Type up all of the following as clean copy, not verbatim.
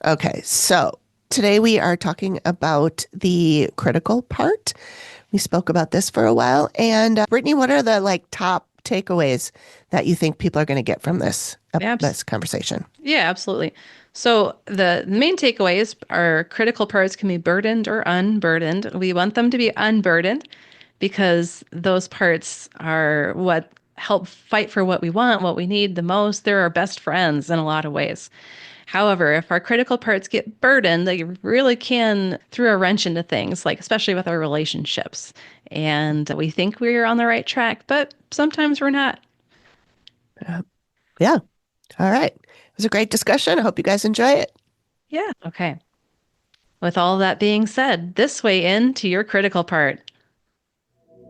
Okay, so today we are talking about the critical part. We spoke about this for a while. And Brittney, what are the top takeaways that you think people are going to get from Abs- this conversation? yeah, absolutely. So the main takeaways are critical parts can be burdened or unburdened. We want them to be unburdened because those parts are what help fight for what we want, what we need the most. They're our best friends in a lot of ways. However, if our critical parts get burdened, they really can throw a wrench into things, like especially with our relationships. And we think we're on the right track, but sometimes we're not. Uh, yeah. All right. It was a great discussion. I hope you guys enjoy it. Yeah. Okay. With all that being said, this way into your critical part.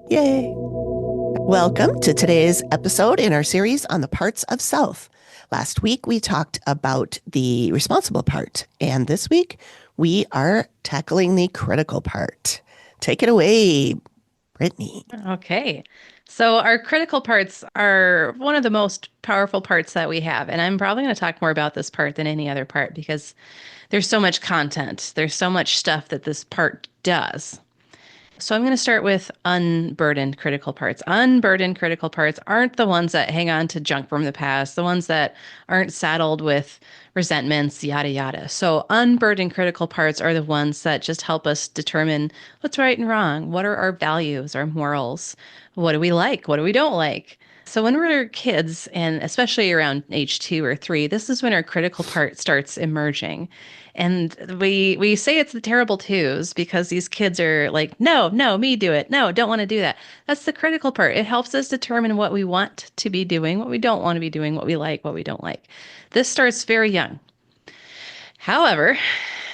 Yay. Welcome to today's episode in our series on the parts of self. Last week, we talked about the responsible part, and this week, we are tackling the critical part. Take it away, Brittney. Okay. So, our critical parts are one of the most powerful parts that we have. And I'm probably going to talk more about this part than any other part because there's so much content, there's so much stuff that this part does. So I'm going to start with unburdened critical parts. Unburdened critical parts aren't the ones that hang on to junk from the past, the ones that aren't saddled with resentments, yada, yada. So unburdened critical parts are the ones that just help us determine what's right and wrong. What are our values, our morals? What do we like? What do we don't like? So when we're kids, and especially around age 2 or 3, this is when our critical part starts emerging. And we say it's the terrible twos because these kids are like, no, no, me do it. No, don't want to do that. That's the critical part. It helps us determine what we want to be doing, what we don't want to be doing, what we like, what we don't like. This starts very young. However,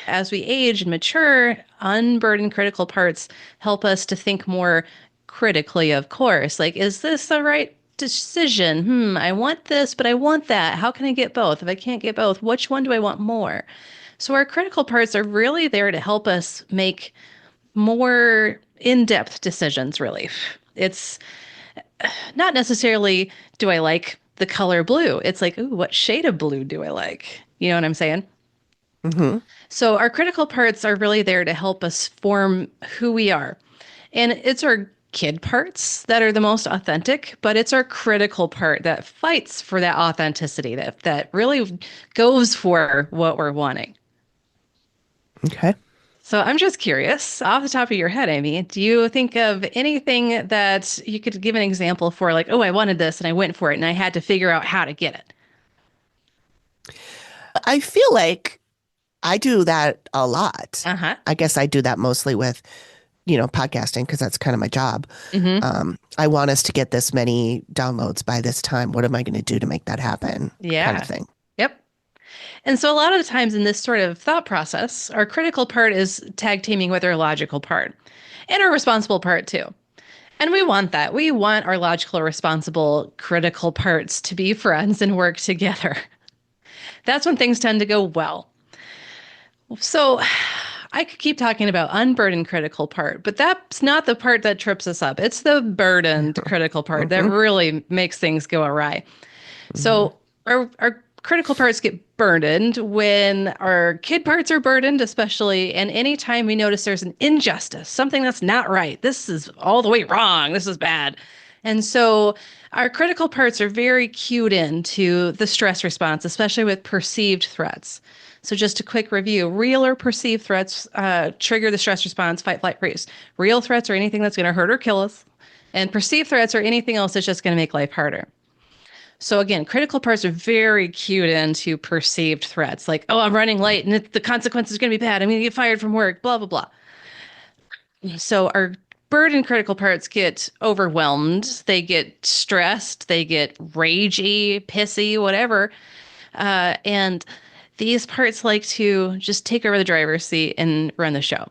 as we age and mature, unburdened critical parts help us to think more critically, of course. Like, is this the right decision? I want this, but I want that. How can I get both? If I can't get both, which one do I want more? So, our critical parts are really there to help us make more in depth decisions, really. It's not necessarily, do I like the color blue? It's like, ooh, what shade of blue do I like? You know what I'm saying? Mm-hmm. So our critical parts are really there to help us form who we are. And it's our kid parts that are the most authentic, but it's our critical part that fights for that authenticity, that really goes for what we're wanting. Okay. So I'm just curious, off the top of your head, Amy, do you think of anything that you could give an example for, like, oh, I wanted this and I went for it and I had to figure out how to get it? I feel like I do that a lot. Uh-huh. I guess I do that mostly with, podcasting because that's kind of my job. Mm-hmm. I want us to get this many downloads by this time. What am I going to do to make that happen? Kind of Yeah. thing. Yep. And so a lot of the times in this sort of thought process, our critical part is tag teaming with our logical part and our responsible part too. And we want that. We want our logical, responsible, critical parts to be friends and work together. That's when things tend to go well. So I could keep talking about unburdened critical part, but that's not the part that trips us up. It's the burdened critical part that Mm-hmm. really makes things go awry. Mm-hmm. So our critical parts get burdened when our kid parts are burdened, especially, and anytime we notice there's an injustice, something that's not right. This is all the way wrong. This is bad. And so our critical parts are very cued into the stress response, especially with perceived threats. So just a quick review, real or perceived threats trigger the stress response, fight, flight, freeze. Real threats are anything that's going to hurt or kill us. And perceived threats are anything else that's just going to make life harder. So again, critical parts are very cued into perceived threats, like, oh, I'm running late and the consequence is going to be bad. I'm going to get fired from work, blah, blah, blah. So our burden critical parts get overwhelmed. They get stressed. They get ragey, pissy, whatever. And these parts like to just take over the driver's seat and run the show.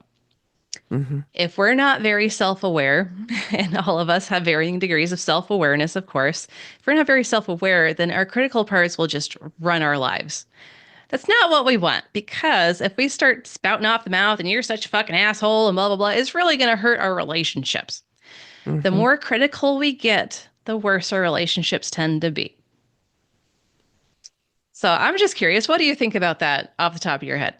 Mm-hmm. If we're not very self aware, and all of us have varying degrees of self awareness, of course, if we're not very self aware, then our critical parts will just run our lives. That's not what we want because if we start spouting off the mouth and you're such a fucking asshole and blah, blah, blah, it's really going to hurt our relationships. The Mm-hmm. more critical we get, the worse our relationships tend to be. So I'm just curious, what do you think about that off the top of your head?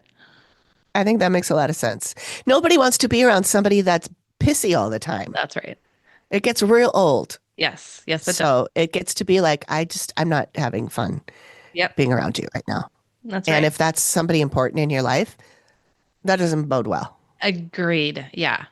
I think that makes a lot of sense. Nobody wants to be around somebody that's pissy all the time. That's right. It gets real old. Yes. Yes, it does. So it gets to be like, I'm not having fun Yep. being around you right now. That's And right. if that's somebody important in your life, that doesn't bode well. Agreed. Yeah.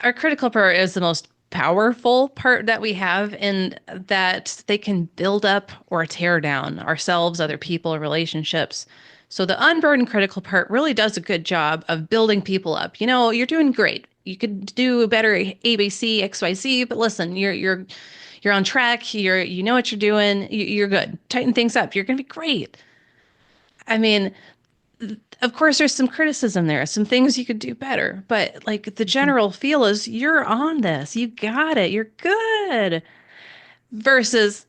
Our critical part is the most powerful part that we have in that they can build up or tear down ourselves, other people, relationships. So the unburdened critical part really does a good job of building people up. You know, you're doing great. You could do better ABC, XYZ, but listen, you're on track. You know what you're doing. You're good. Tighten things up. You're going to be great. I mean, of course there's some criticism there, some things you could do better, but like the Mhm. general feel is you're on this, you got it, you're good, versus,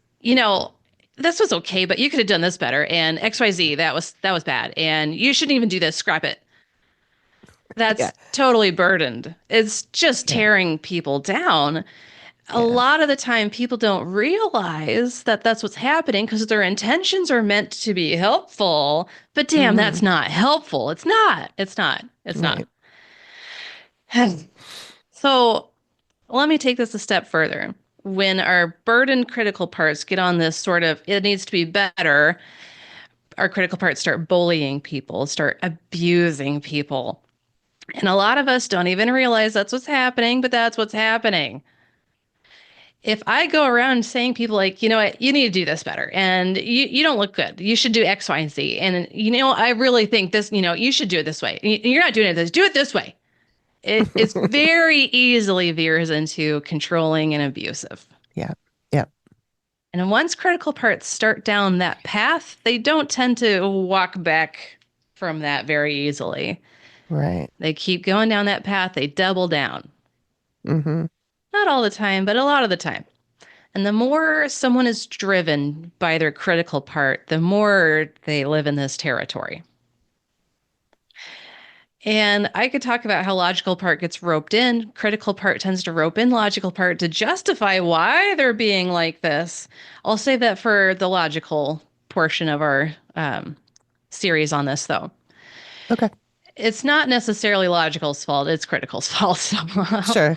this was okay, but you could have done this better, and XYZ, that was bad, and you shouldn't even do this, scrap it. Yeah. That's totally burdened. It's just Yeah. tearing people down. A Yeah. lot of the time people don't realize that that's what's happening because their intentions are meant to be helpful, but damn, Hmm. that's not helpful. It's not. Right. So let me take this a step further. When our burdened critical parts get on this sort of it needs to be better, our critical parts start bullying people, start abusing people. And a lot of us don't even realize that's what's happening, but that's what's happening. If I go around saying people like, you know what, you need to do this better and you don't look good. You should do X, Y, and Z. And I really think this, you should do it this way. You're not doing it this, do it this way. It's very easily veers into controlling and abusive. Yeah. Yeah. And once critical parts start down that path, they don't tend to walk back from that very easily. Right. They keep going down that path, they double down. Hmm. Not all the time, but a lot of the time. And the more someone is driven by their critical part, the more they live in this territory. And I could talk about how logical part gets roped in. Critical part tends to rope in logical part to justify why they're being like this. I'll save that for the logical portion of our series on this, though. Okay. It's not necessarily logical's fault, it's critical's fault. So Sure.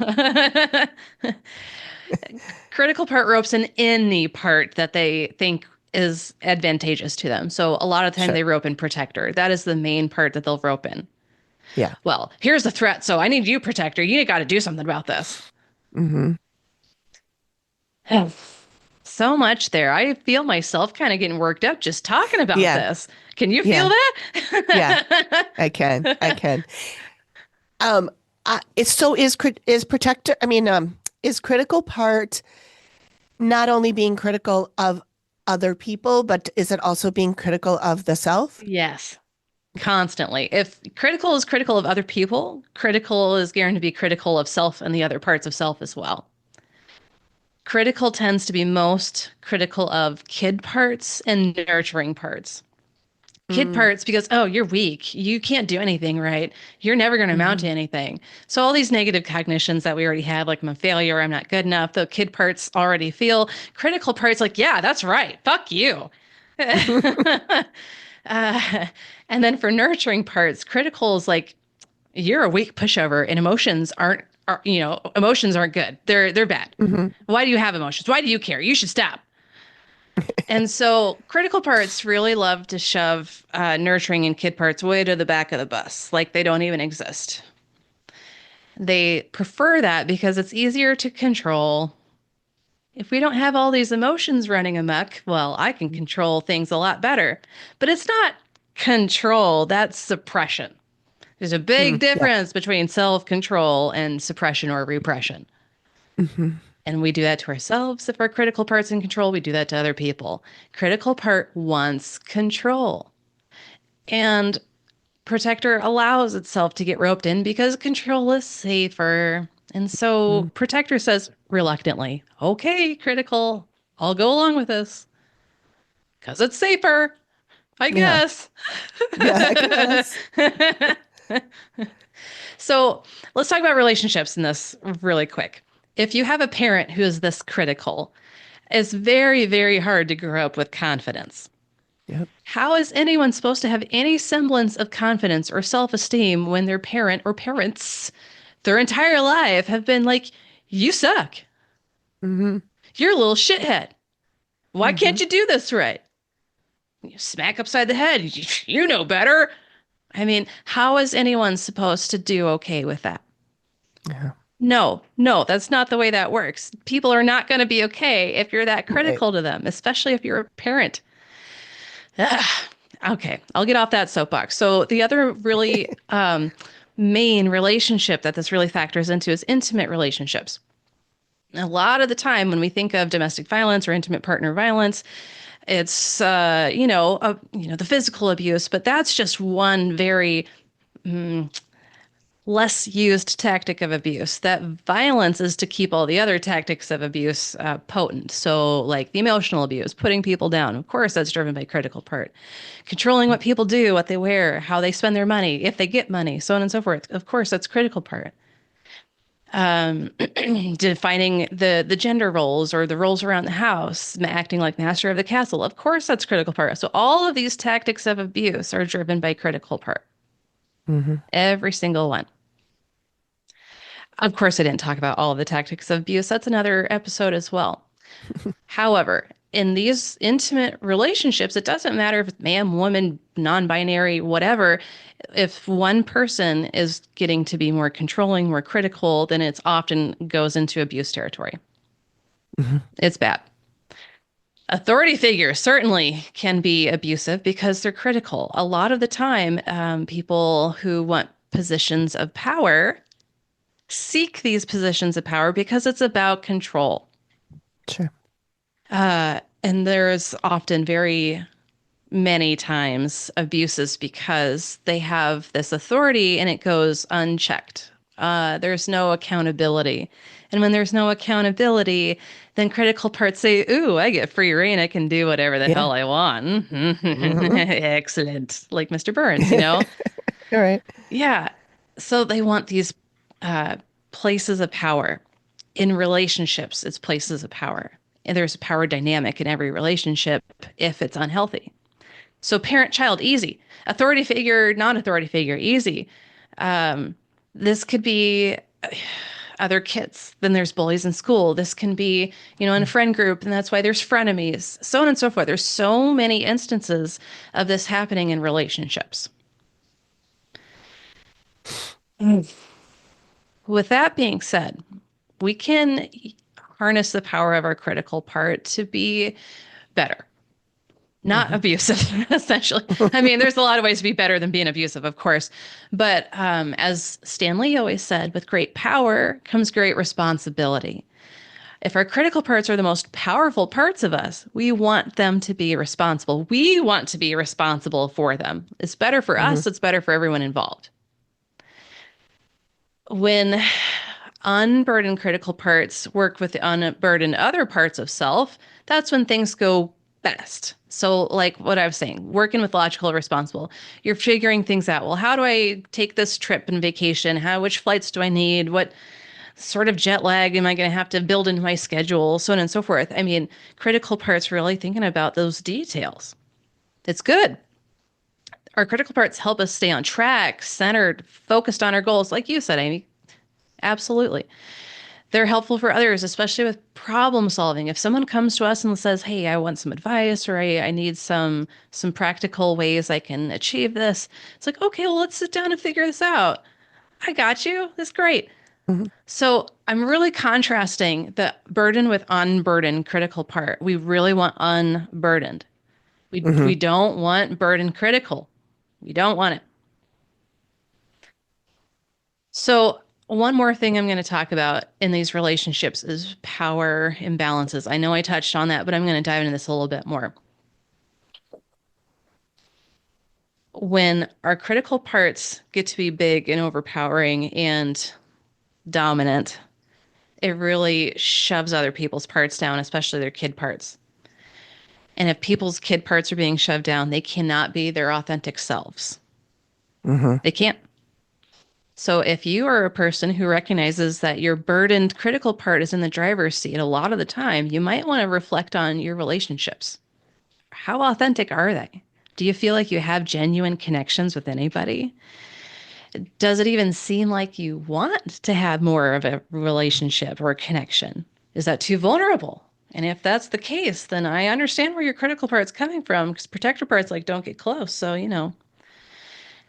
critical part ropes in any part that they think is advantageous to them. So a lot of the time Sure. they rope in protector. That is the main part that they'll rope in. Yeah. Well, here's the threat, so I need you, protector. You got to do something about this. Hmm. So much there. I feel myself kind of getting worked up just talking about Yeah. this. Can you feel Yeah. Yeah. that? I can. I can. Um, it's so is protector. I mean, is critical part not only being critical of other people, but is it also being critical of the self? Yes, constantly. If critical is critical of other people, critical is guaranteed to be critical of self and the other parts of self as well. Critical tends to be most critical of kid parts and nurturing parts. Kid Mm, parts because, oh, you're weak. You can't do anything right. You're never going to amount to hmm. anything. So, all these negative cognitions that we already had, like I'm a failure, I'm not good enough, the kid parts already feel. Critical parts, like, yeah, that's right. Fuck you. And then for nurturing parts, critical is like, you're a weak pushover and emotions aren't good. They're bad. Hmm. Why do you have emotions? Why do you care? You should stop. And so critical parts really love to shove nurturing and kid parts way to the back of the bus, like they don't even exist. They prefer that because it's easier to control. If we don't have all these emotions running amok, well, I can control things a lot better. But it's not control, that's suppression. There's a big Yeah. difference between self control and suppression or repression. Hmm. And we do that to ourselves. If our critical part's in control, we do that to other people. Critical part wants control. And protector allows itself to get roped in because control is safer. And so protector says reluctantly, okay, critical, I'll go along with this because it's safer, I Yeah. guess. Yeah. I guess. So let's talk about relationships in this really quick. If you have a parent who is this critical, it's very, very hard to grow up with confidence. Yep. How is anyone supposed to have any semblance of confidence or self-esteem when their parent or parents their entire life have been like, you suck. Mm-hmm. You're a little shithead. Why Mm-hmm. can't you do this right? You smack upside the head. You know better. I mean, how is anyone supposed to do okay with that? Yeah. No, no, that's not the way that works. People are not going to be okay if you're that Right. critical to them, especially if you're a parent. Ugh. Okay, I'll get off that soapbox. So the other really main relationship that this really factors into is intimate relationships. A lot of the time when we think of domestic violence or intimate partner violence, it's the physical abuse, but that's just one very less used tactic of abuse. That violence is to keep all the other tactics of abuse potent. So, like the emotional abuse, putting people down. Of course, that's driven by critical part. Controlling what people do, what they wear, how they spend their money, if they get money, so on and so forth. Of course, that's critical part. Defining the gender roles or the roles around the house, acting like master of the castle. Of course, that's critical part. So all of these tactics of abuse are driven by critical part. Mm-hmm. Every single one. Of course, I didn't talk about all of the tactics of abuse. That's another episode as well. However, in these intimate relationships, it doesn't matter if it's man, woman, non binary, whatever. If one person is getting to be more controlling, more critical, then it's often goes into abuse territory. Mm-hmm. It's bad. Authority figures certainly can be abusive because they're critical. A lot of the time, people who want positions of power seek these positions of power because it's about control. Sure. And there's often very many times abuses because they have this authority and it goes unchecked. There's no accountability. And when there's no accountability, then critical parts say, ooh, I get free reign. I can do whatever the Yeah. hell I want. Mm-hmm. Excellent. Like Mr. Burns, you know? All right. Yeah. So they want these uh, places of power. In relationships, it's places of power. And there's a power dynamic in every relationship if it's unhealthy. So parent child, easy. Authority figure, non authority figure, easy. Um, this could be other kids. Then there's bullies in school. This can be, in a friend group, and that's why there's frenemies, so on and so forth. There's so many instances of this happening in relationships. Mm. With that being said, we can harness the power of our critical part to be better, not Mm-hmm. abusive, essentially. I mean, there's a lot of ways to be better than being abusive, of course. But as Stan Lee always said, with great power comes great responsibility. If our critical parts are the most powerful parts of us, we want them to be responsible. We want to be responsible for them. It's better for Mm-hmm. us, it's better for everyone involved. When unburdened critical parts work with the unburdened other parts of self, that's when things go best. So, like what I was saying, working with logical responsible, you're figuring things out. Well, how do I take this trip and vacation? Which flights do I need? What sort of jet lag am I going to have to build into my schedule? So on and so forth. I mean, critical parts really thinking about those details. It's good. Our critical parts help us stay on track, centered, focused on our goals, like you said, Amy. Absolutely. They're helpful for others, especially with problem solving. If someone comes to us and says, "Hey, I want some advice or I need some practical ways I can achieve this." It's like, "Okay, well, let's sit down and figure this out." I got you. That's great. Mm-hmm. So, I'm really contrasting the burden with unburdened critical part. We really want unburdened. We Mm-hmm. don't want burden critical. We don't want it. So, one more thing I'm going to talk about in these relationships is power imbalances. I know I touched on that, but I'm going to dive into this a little bit more. When our critical parts get to be big and overpowering and dominant, it really shoves other people's parts down, especially their kid parts. And if people's kid parts are being shoved down, they cannot be their authentic selves. Mm-hmm. They can't. So if you are a person who recognizes that your burdened critical part is in the driver's seat a lot of the time, you might want to reflect on your relationships. how authentic are they? Do you feel like you have genuine connections with anybody? Does it even seem like you want to have more of a relationship or a connection? Is that too vulnerable? And if that's the case, then I understand where your critical part's coming from because protector part's like, don't get close. So,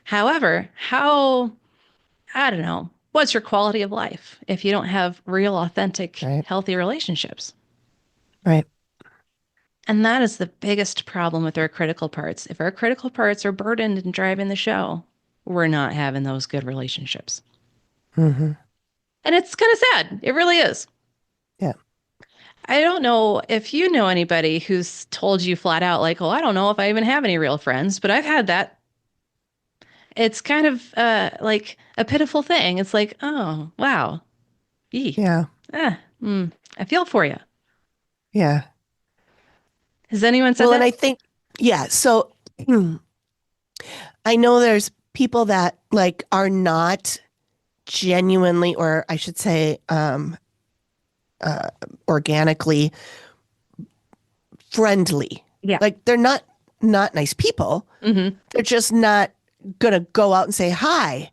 However, I don't know, what's your quality of life if you don't have real, authentic, Right. healthy relationships? Right. And that is the biggest problem with our critical parts. If our critical parts are burdened and driving the show, we're not having those good relationships. Mm-hmm. And it's kind of sad. It really is. Yeah. I don't know if you know anybody who's told you flat out, like, oh, I don't know if I even have any real friends, but I've had that. It's kind of like a pitiful thing. It's like, oh, wow. Eek. Yeah. Ah, I feel for you. Yeah. Has anyone said Well, and that? I think, yeah. So I know there's people that like are not genuinely, or I should say, organically friendly. Yeah. Like they're not nice people. Mm-hmm. They're just not gonna go out and say, "Hi,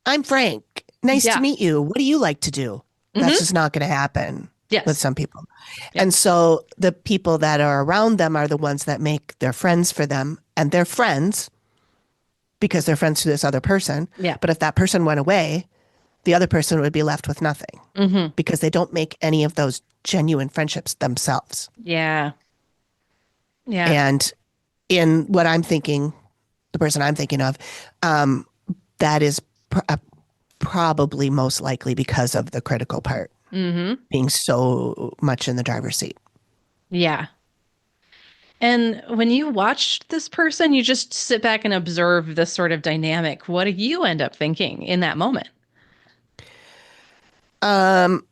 I'm Frank. Nice to Yeah. meet you. What do you like to do?" That's Mm-hmm. just not gonna happen with Yes. some people. Yeah. And so the people that are around them are the ones that make their friends for them, and they're friends because they're friends to this other person. Yeah. But if that person went away, the other person would be left with nothing Mm-hmm. because they don't make any of those genuine friendships themselves. Yeah. Yeah. And in what I'm thinking, the person I'm thinking of, um, that is probably most likely because of the critical part Mm-hmm. being so much in the driver's seat. Yeah. And when you watch this person, you just sit back and observe this sort of dynamic. What do you end up thinking in that moment? Um,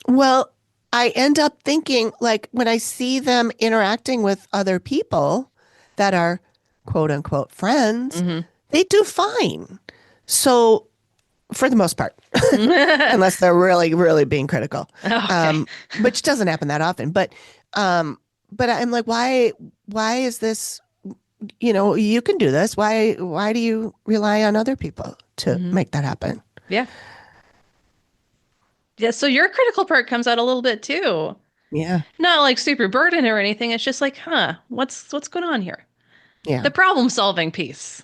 well, I end up thinking like when I see them interacting with other people that are quote unquote friends, Mm-hmm. they do fine. So for the most part, unless they're really, really being critical, Okay. which doesn't happen that often. But I'm like, why is this? You can do this. Why do you rely on other people to Mm-hmm. make that happen? Yeah. Yeah. So your critical part comes out a little bit too. Yeah, Not like super burden or anything. It's just like, huh, what's going on here? yeah. The problem solving piece.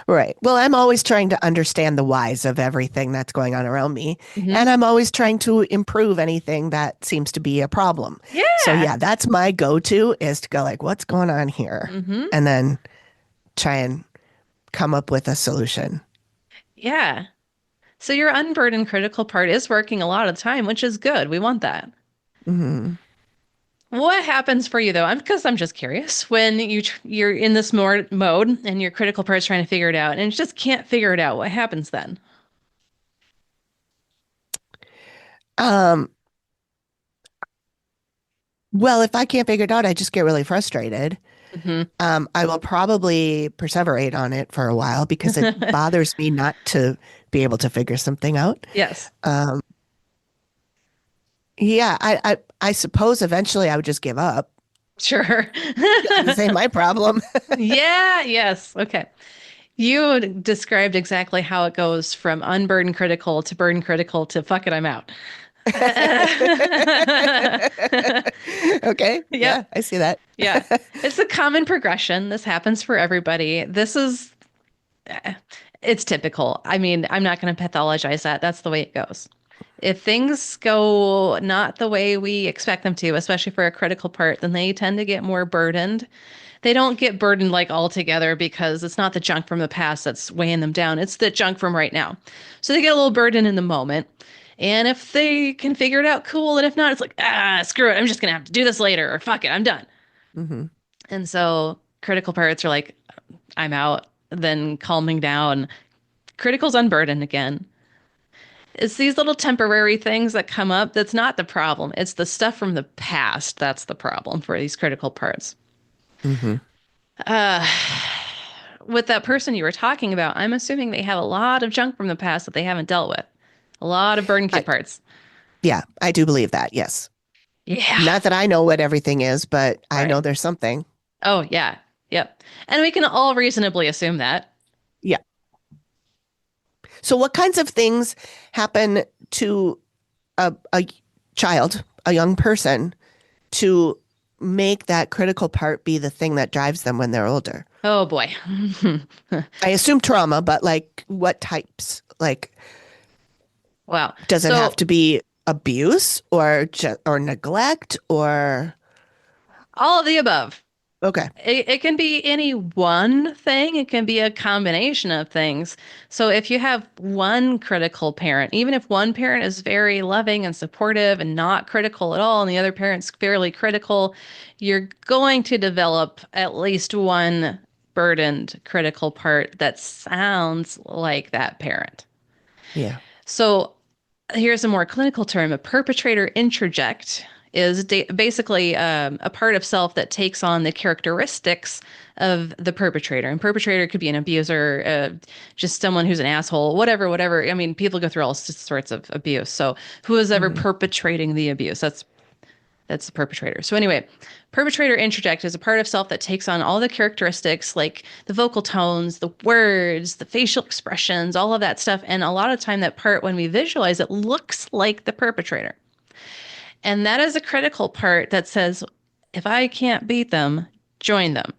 Right. Well, I'm always trying to understand the whys of everything that's going on around me. Mm-hmm. And I'm always trying to improve anything that seems to be a problem. So Yeah. yeah, that's my go-to is to go like, what's going on here? Mm-hmm. And then try and come up with a solution. Yeah. So your unburdened critical part is working a lot of the time, which is good. We want that. Hmm. What happens for you though? I'm just curious when you're in this more mode and your critical part's trying to figure it out and it just can't figure it out. What happens then? Um, well, if I can't figure it out, I just get really frustrated. Hmm. I will probably perseverate on it for a while because it bothers me not to be able to figure something out. Yes. Um, yeah, I suppose eventually I would just give up. Sure. This ain't my problem. Yeah. Yes. Okay. You described exactly how it goes from unburdened critical to burden critical to fuck it, I'm out. Okay. Yep. Yeah, I see that. Yeah. It's a common progression. This happens for everybody. It's typical. I mean, I'm not going to pathologize that. That's the way it goes. If things go not the way we expect them to, especially for a critical part, then they tend to get more burdened. They don't get burdened like altogether because it's not the junk from the past that's weighing them down. It's the junk from right now. So they get a little burden in the moment. And if they can figure it out, cool. And if not, it's like, screw it. I'm just going to have to do this later or fuck it. I'm done. Hmm. And so critical parts are like, I'm out, then calming down. Critical's unburdened again. It's these little temporary things that come up that's not the problem. It's the stuff from the past that's the problem for these critical parts. Hmm. Uh, with that person you were talking about, I'm assuming they have a lot of junk from the past that they haven't dealt with. A lot of burden kit I, parts. yeah, I do believe that. Yes. Yeah. Not that I know what everything is, but I Right. know there's something. Oh, yeah. Yep. And we can all reasonably assume that. Yeah. So what kinds of things happen to a child, a young person, to make that critical part be the thing that drives them when they're older? Oh boy. I assume trauma, but like what types? Like, Wow. does it have So to be abuse or neglect or all of the above. okay. It can be any one thing. It can be a combination of things. So if you have one critical parent, even if one parent is very loving and supportive and not critical at all, and the other parent's fairly critical, you're going to develop at least one burdened critical part that sounds like that parent. Yeah. So here's a more clinical term. A perpetrator introject is basically a part of self that takes on the characteristics of the perpetrator. And perpetrator could be an abuser, just someone who's an asshole, whatever, whatever. I mean, people go through all sorts of abuse. So who is ever Hmm. perpetrating the abuse? That's the perpetrator. So anyway, perpetrator introject is a part of self that takes on all the characteristics like the vocal tones, the words, the facial expressions, all of that stuff. And a lot of time that part when we visualize it looks like the perpetrator. And that is a critical part that says if I can't beat them, join them.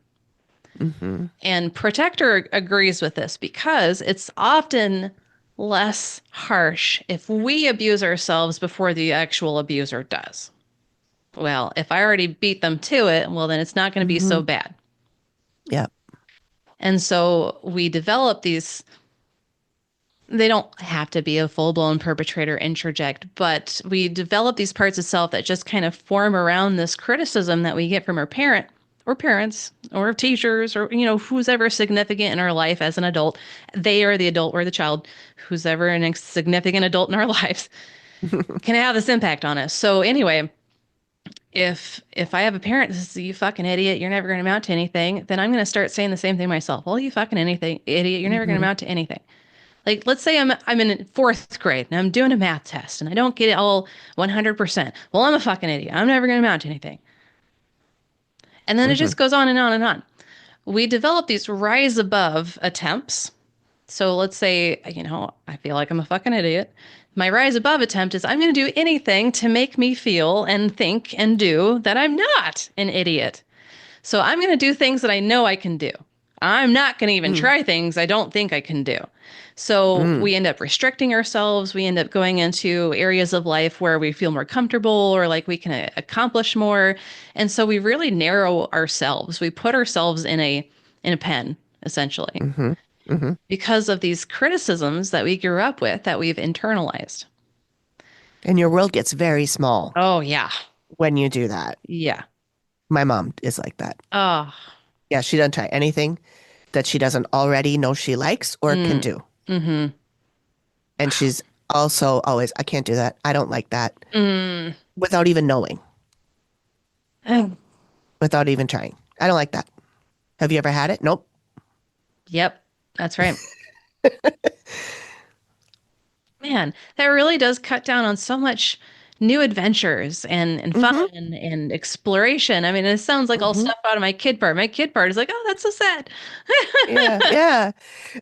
Hmm. And protector agrees with this because it's often less harsh if we abuse ourselves before the actual abuser does. Well, if I already beat them to it, well, then it's not going to be so Hmm. bad. Yeah. And so we develop these, they don't have to be a full blown perpetrator introject, but we develop these parts of self that just kind of form around this criticism that we get from our parent or parents or teachers or, who's ever significant in our life as an adult. They are the adult, we're the child, who's ever an significant adult in our lives can have this impact on us. So, anyway, if I have a parent that says, you fucking idiot, you're never going to amount to anything, then I'm going to start saying the same thing myself. Well, you fucking anything idiot, you're never going to Hmm. amount to anything. Like, let's say I'm in fourth grade and I'm doing a math test and I don't get it all 100%. Well, I'm a fucking idiot. I'm never going to amount to anything. And then it Hmm. just goes on and on and on. We develop these rise above attempts. So let's say, I feel like I'm a fucking idiot. My rise above attempt is I'm going to do anything to make me feel and think and do that I'm not an idiot. So I'm going to do things that I know I can do. I'm not going to even Mm. try things I don't think I can do. So Mm. we end up restricting ourselves. We end up going into areas of life where we feel more comfortable or like we can accomplish more. And so we really narrow ourselves. We put ourselves in a pen, essentially, Hmm. Hmm. because of these criticisms that we grew up with that we've internalized. And your world gets very small Oh, yeah. when you do that. Yeah. My mom is like that. Oh, Yeah, she doesn't try anything that she doesn't already know she likes or can mm, do. mm-hmm. And she's also always, I can't do that. I don't like that Mm. without even knowing, without even trying. I don't like that. Have you ever had it? Nope. Yep, that's right. Man, that really does cut down on so much new adventures and fun Hmm. and exploration. I mean, it sounds like all Hmm. stuff out of my kid part. My kid part is like, oh, that's so sad. Yeah, yeah.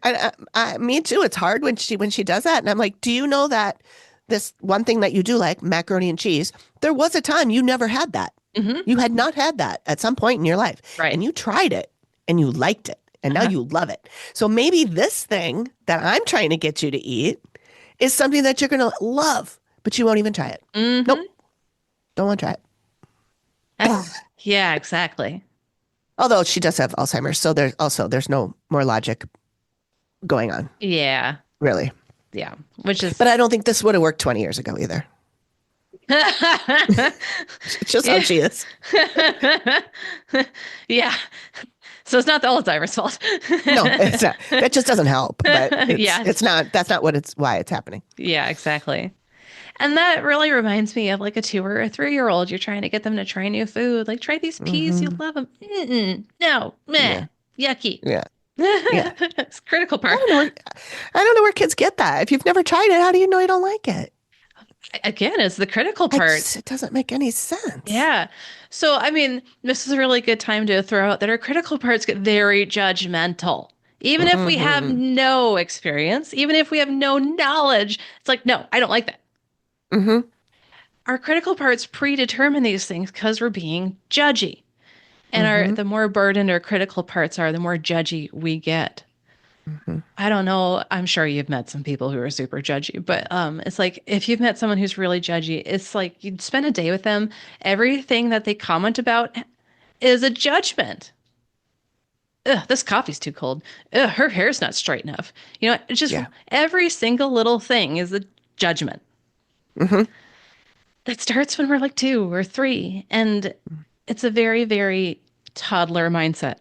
And me too. It's hard when she does that, and I'm like, do you know that this one thing that you do like macaroni and cheese? There was a time you never had that. Hmm. You had not had that at some point in your life, Right. and you tried it, and you liked it, and now Uh-huh. you love it. So maybe this thing that I'm trying to get you to eat is something that you're gonna love, but you won't even try it. Nope, Hmm. don't want to try it. Yeah, exactly. Although she does have Alzheimer's, so there's no more logic going on, Yeah. really. Yeah. Which is But I don't think this would have worked 20 years ago either. It's just how yeah. she is. Yeah. So it's not the Alzheimer's fault. No, it's not. That just doesn't help. But it's Yes. not. That's not what it's why it's happening. Yeah, exactly. And that really reminds me of like a 2 or a 3-year-old. You're trying to get them to try new food. Like, try these peas. You'll Hmm. love them. Mm-mm, no, meh, Yeah, yucky. yeah, yeah. It's critical I part. don't know where I don't know where kids get that. If you've never tried it, how do you know you don't like it? Again, it's the critical part. It doesn't make any sense. Yeah. So, I mean, this is a really good time to throw out that our critical parts get very judgmental. Even if we have Mm-hmm. no experience, even if we have no knowledge, it's like, no, I don't like that. Mm-hmm. Our critical parts predetermine these things because we're being judgy. And Mm-hmm. the more burdened our critical parts are, the more judgy we get. Mm-hmm. I don't know. I'm sure you've met some people who are super judgy, but it's like if you've met someone who's really judgy, it's like you'd spend a day with them. Everything that they comment about is a judgment. Ugh, this coffee's too cold. Ugh, her hair's not straight enough. It's just Yeah. every single little thing is a judgment. Mm-hmm. That starts when we're like 2 or 3, and it's a very, very toddler mindset.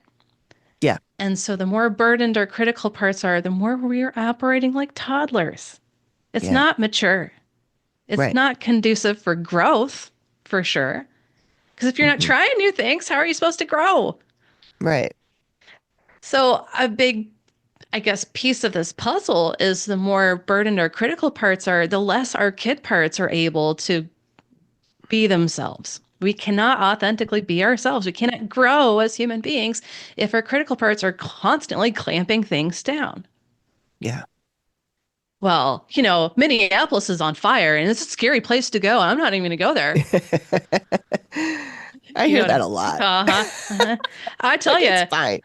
Yeah. And so the more burdened our critical parts are, the more we're operating like toddlers. It's Yeah. not mature. It's Right. not conducive for growth, for sure. Because if you're not Mm-hmm. trying new things, how are you supposed to grow? Right. So, a big, I guess, piece of this puzzle is the more burdened our critical parts are, the less our kid parts are able to be themselves. We cannot authentically be ourselves. We cannot grow as human beings if our critical parts are constantly clamping things down. Yeah. Well, Minneapolis is on fire and it's a scary place to go. I'm not even going to go there. I You know hear what that a lot. Uh-huh. Uh-huh. I tell Like it's you, fine.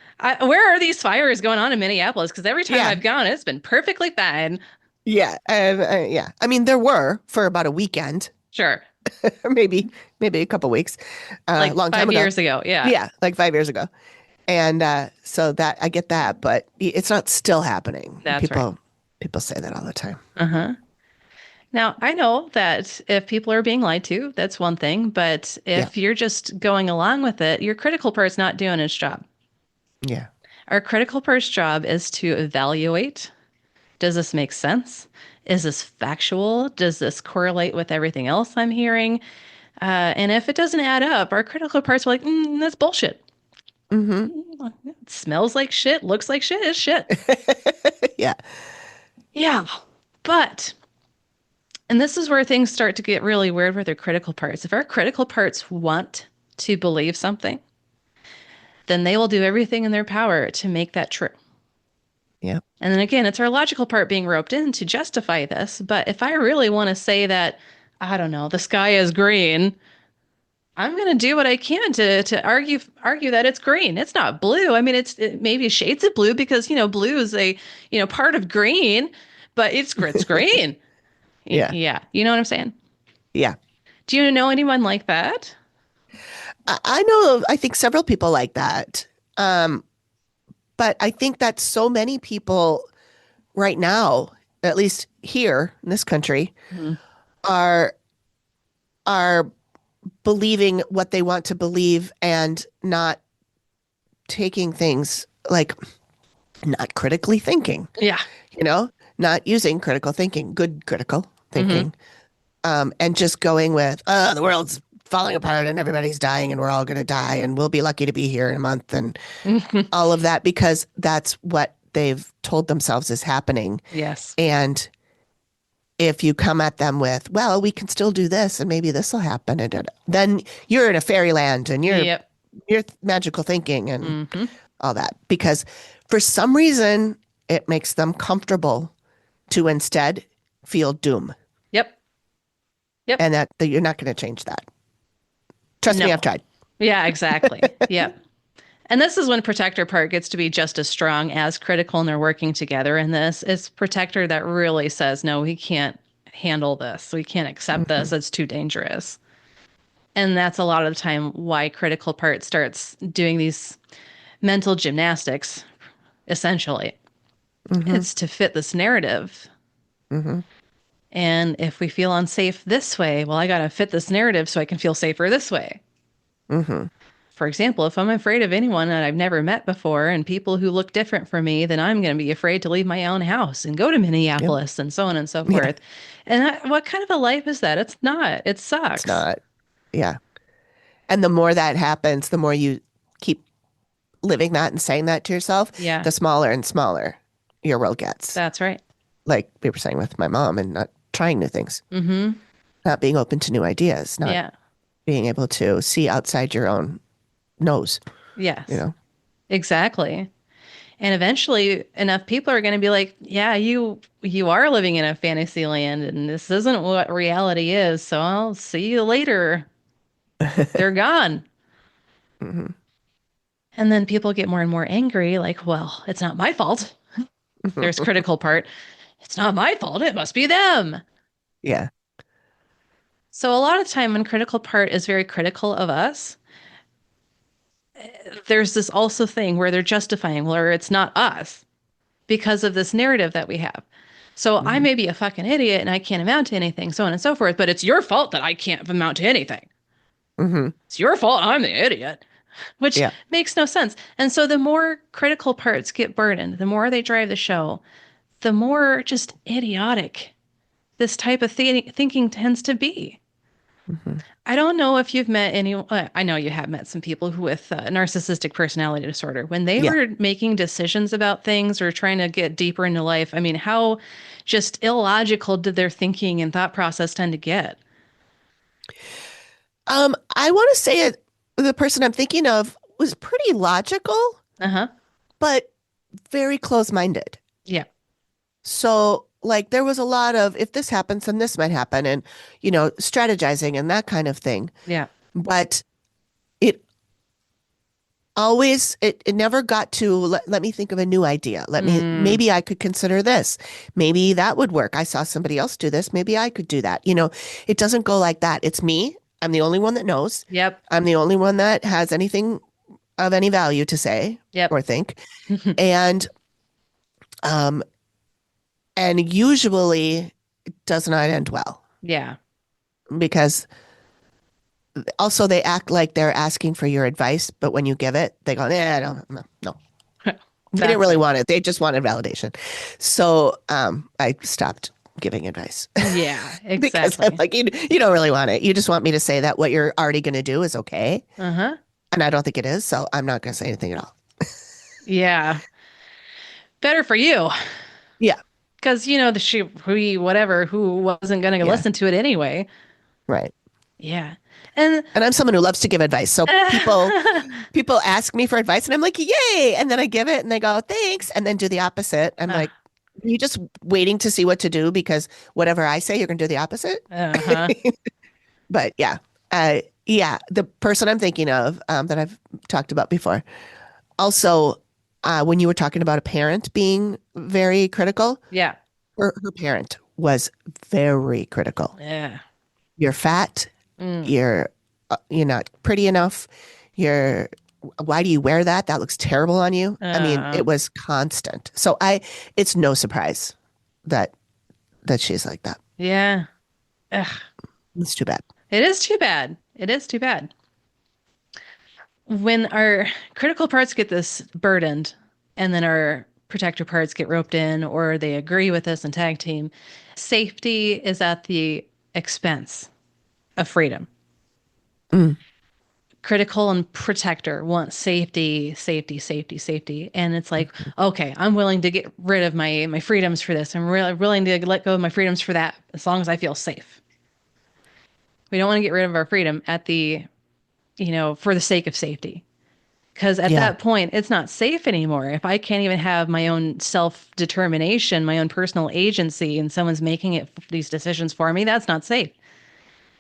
where are these fires going on in Minneapolis? Because every time Yeah. I've gone, it's been perfectly fine. Yeah. Yeah. I mean, there were for about a weekend, Sure. or maybe a couple weeks, a Like long time five ago. years ago. Yeah, Yeah, like 5 years ago. And so that I get that, but it's not still happening. that's right. People say that all the time. Uh-huh. Now, I know that if people are being lied to, that's one thing. But Yeah. if you're just going along with it, your critical part's not doing its job. Yeah. Our critical part's job is to evaluate. Does this make sense? Is this factual? Does this correlate with everything else I'm hearing? And if it doesn't add up, our critical parts are like, that's bullshit. Mm-hmm. It smells like shit, looks like shit, is shit. Yeah. Yeah. But, and this is where things start to get really weird with our critical parts. If our critical parts want to believe something, then they will do everything in their power to make that true. Yeah. And then again, it's our logical part being roped in to justify this. But if I really want to say that, I don't know, the sky is green, I'm going to do what I can to argue that it's green. It's not blue. I mean, it maybe shades of blue because blue is a part of green, but it's green. Yeah. Yeah, you know what I'm saying? Yeah. Do you know anyone like that? I know I think several people like that. Um, but I think that so many people right now, at least here in this country, Mhm. are are believing what they want to believe and not taking things like not critically thinking, Yeah. you know, not using critical thinking, good critical Hmm. thinking, and just going with, the world's falling apart and everybody's dying and we're all going to die and we'll be lucky to be here in a month and all of that because that's what they've told themselves is happening. Yes. And if you come at them with, well, we can still do this and maybe this will happen, and then you're in a fairyland and Yep. you're magical thinking and Hmm. all that because for some reason it makes them comfortable to instead feel doom Yep. Yep. and that you're not going to change that. Trust me, I've No. tried. Yeah, exactly. Yep. And this is when protector part gets to be just as strong as critical, and they're working together in this. It's protector that really says, no, we can't handle this. We can't accept Hmm. this. It's too dangerous. And that's a lot of the time why critical part starts doing these mental gymnastics, essentially. Hmm. It's to fit this narrative. Hmm. And if we feel unsafe this way, well, I got to fit this narrative so I can feel safer this way. Hmm. For example, if I'm afraid of anyone that I've never met before and people who look different from me, then I'm going to be afraid to leave my own house and go to Yep. Minneapolis and so on and so Yeah. forth. And what kind of a life is that? It's not. It It's sucks. not. Yeah. And the more that happens, the more you keep living that and saying that to yourself, Yeah, the smaller and smaller your world gets. that's right. Like we were saying with my mom and not trying new things. Hmm. Not being open to new ideas, not Yeah. being able to see outside your own nose, you Yes. know? Exactly. And eventually enough people are going to be like, yeah, you are living in a fantasy land and this isn't what reality is. So I'll see you later. They're gone. Hmm. And then people get more and more angry, like, well, it's not my fault. There's critical part. It's not my fault. It must be them. Yeah. So a lot of time when critical part is very critical of us, there's this also thing where they're justifying, where it's not us because of this narrative that we have. So I Hmm. may be a fucking idiot and I can't amount to anything, so on and so forth, but it's your fault that I can't amount to anything. Hmm. It's your fault I'm the idiot, which Yeah. makes no sense. And so the more critical parts get burdened, the more they drive the show, the more just idiotic this type of thinking tends to be. Hmm. I don't know if you've met any, I know you have met some people who with narcissistic personality disorder. When they Yeah. were making decisions about things or trying to get deeper into life, I mean, how just illogical did their thinking and thought process tend to get? I want to say it, the person I'm thinking of was pretty logical, Uh-huh. but very close-minded. Yeah. So, like, there was a lot of if this happens, then this might happen, and strategizing and that kind of thing. Yeah. But it it never got to let me think of a new idea. Mm, Maybe I could consider this. Maybe that would work. I saw somebody else do this. Maybe I could do that. It doesn't go like that. It's me. I'm the only one that knows. yep. I'm the only one that has anything of any value to say Yep. or think. And um and usually it does not end well Yeah. because also they act like they're asking for your advice, but when you give it, they go, "Yeah, no. They didn't That's really it. want it. They just wanted validation." So I stopped giving advice Yeah, because I'm exactly. like, you don't really want it. You just want me to say that what you're already going to do is okay. Uh-huh. And I don't think it is. So I'm not going to say anything at all. Yeah. Better for you. Yeah. Because, the she, who, whatever, who wasn't going to Yeah. listen to it anyway. Right. Yeah. And And I'm someone who loves to give advice. So people ask me for advice and I'm like, yay. And then I give it and they go, thanks. And then do the opposite. I'm uh, like, you just waiting to see what to do because whatever I say, you're going to do the opposite. uh-huh. But yeah, the person I'm thinking of that I've talked about before. Also, when you were talking about a parent being very critical, Yeah. her parent was very critical. Yeah. You're fat. Mm. You're not pretty enough. You're why do you wear that? That looks terrible on you. I mean, Uh, it was constant. So it's no surprise that she's like that. yeah. Ugh. It's too bad. It is too bad. It is too bad. When our critical parts get this burdened and then our protector parts get roped in or they agree with us and tag team, safety is at the expense of freedom. Mm, Critical and protector want safety, safety, safety, safety. And it's like, mhm. okay, I'm willing to get rid of my freedoms for this. I'm really willing to let go of my freedoms for that as long as I feel safe. We don't want to get rid of our freedom at for the sake of safety. Because at Yeah, that point, it's not safe anymore. If I can't even have my own self determination, my own personal agency, and someone's making these decisions for me, that's not safe.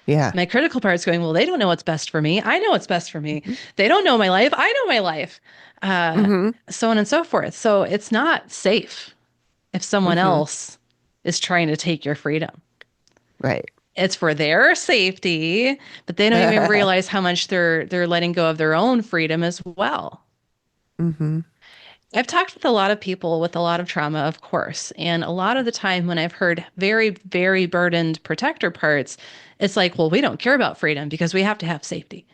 yeah. My critical part's going, well, they don't know what's best for me. I know what's best for me. Hmm. They don't know my life. I know my life. Uh, Hmm. so on and so forth. So it's not safe if someone Hmm. else is trying to take your freedom. Right. It's for their safety, but they don't even realize how much they're letting go of their own freedom as well. Hmm. I've talked with a lot of people with a lot of trauma, of course, and a lot of the time when I've heard very, very burdened protector parts, it's like, well, we don't care about freedom because we have to have safety.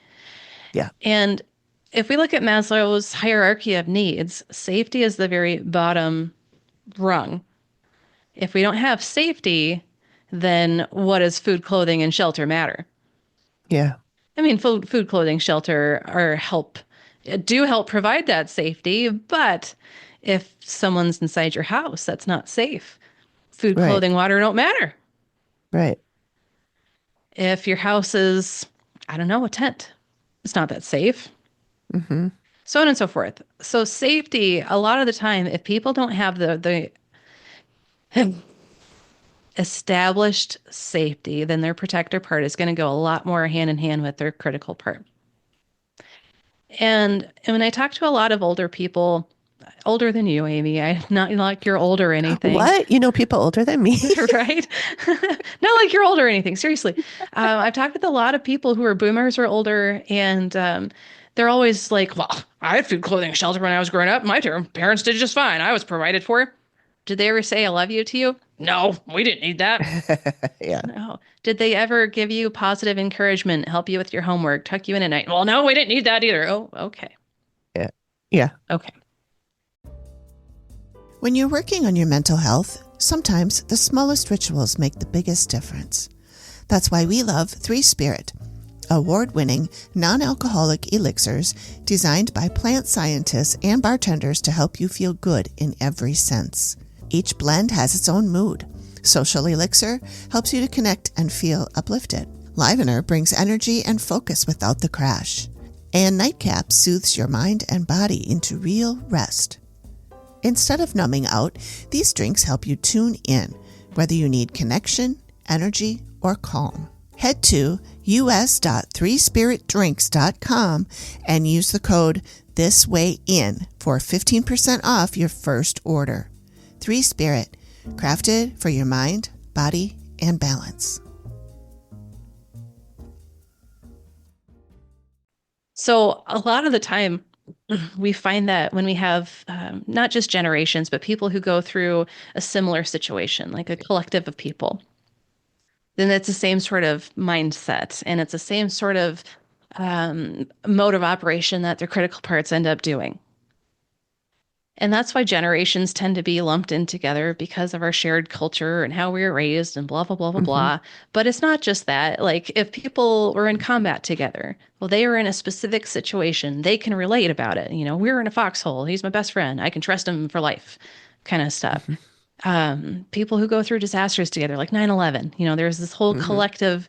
Yeah. And if we look at Maslow's hierarchy of needs, safety is the very bottom rung. If we don't have safety, then what does food, clothing, and shelter matter? Yeah. I mean, food, clothing, shelter are do help provide that safety, but if someone's inside your house, that's not safe. Food, Right. clothing, water don't matter. Right. If your house is, I don't know, a tent, it's not that safe, Mm-hmm. so on and so forth. So safety, a lot of the time, if people don't have the established safety, then their protector part is going to go a lot more hand in hand with their critical part. And when I talk to a lot of older people, older than you, Amy, I'm not like you're old or anything, What? You know people older than me? right? Not like you're old or anything. Seriously, I've talked with a lot of people who are boomers or older, and they're always like, "Well, I had food, clothing, and shelter when I was growing up. My parents did just fine. I was provided for." Did they ever say "I love you" to you? No, we didn't need that. Yeah. No. Did they ever give you positive encouragement, help you with your homework, tuck you in at night? Well, no, we didn't need that either. Oh, okay. Yeah. Yeah. Okay. When you're working on your mental health, sometimes the smallest rituals make the biggest difference. That's why we love Three Spirit, award-winning non-alcoholic elixirs designed by plant scientists and bartenders to help you feel good in every sense. Each blend has its own mood. Social Elixir helps you to connect and feel uplifted. Livener brings energy and focus without the crash. And Nightcap soothes your mind and body into real rest. Instead of numbing out, these drinks help you tune in, whether you need connection, energy, or calm. Head to us.threespiritdrinks.com and use the code THISWAYIN for 15% off your first order. Three Spirit, crafted for your mind, body, and balance. So a lot of the time, we find that when we have not just generations, but people who go through a similar situation, like a collective of people, then it's the same sort of mindset and it's the same sort of mode of operation that their critical parts end up doing. And that's why generations tend to be lumped in together because of our shared culture and how we were raised and blah, blah, blah, blah, Mm-hmm. blah. But it's not just that. Like if people were in combat together, well, they were in a specific situation, they can relate about it. You know, we're in a foxhole. He's my best friend. I can trust him for life, kind of stuff. Mm-hmm. People who go through disasters together, like 9/11. You know, there's this whole Mm-hmm. collective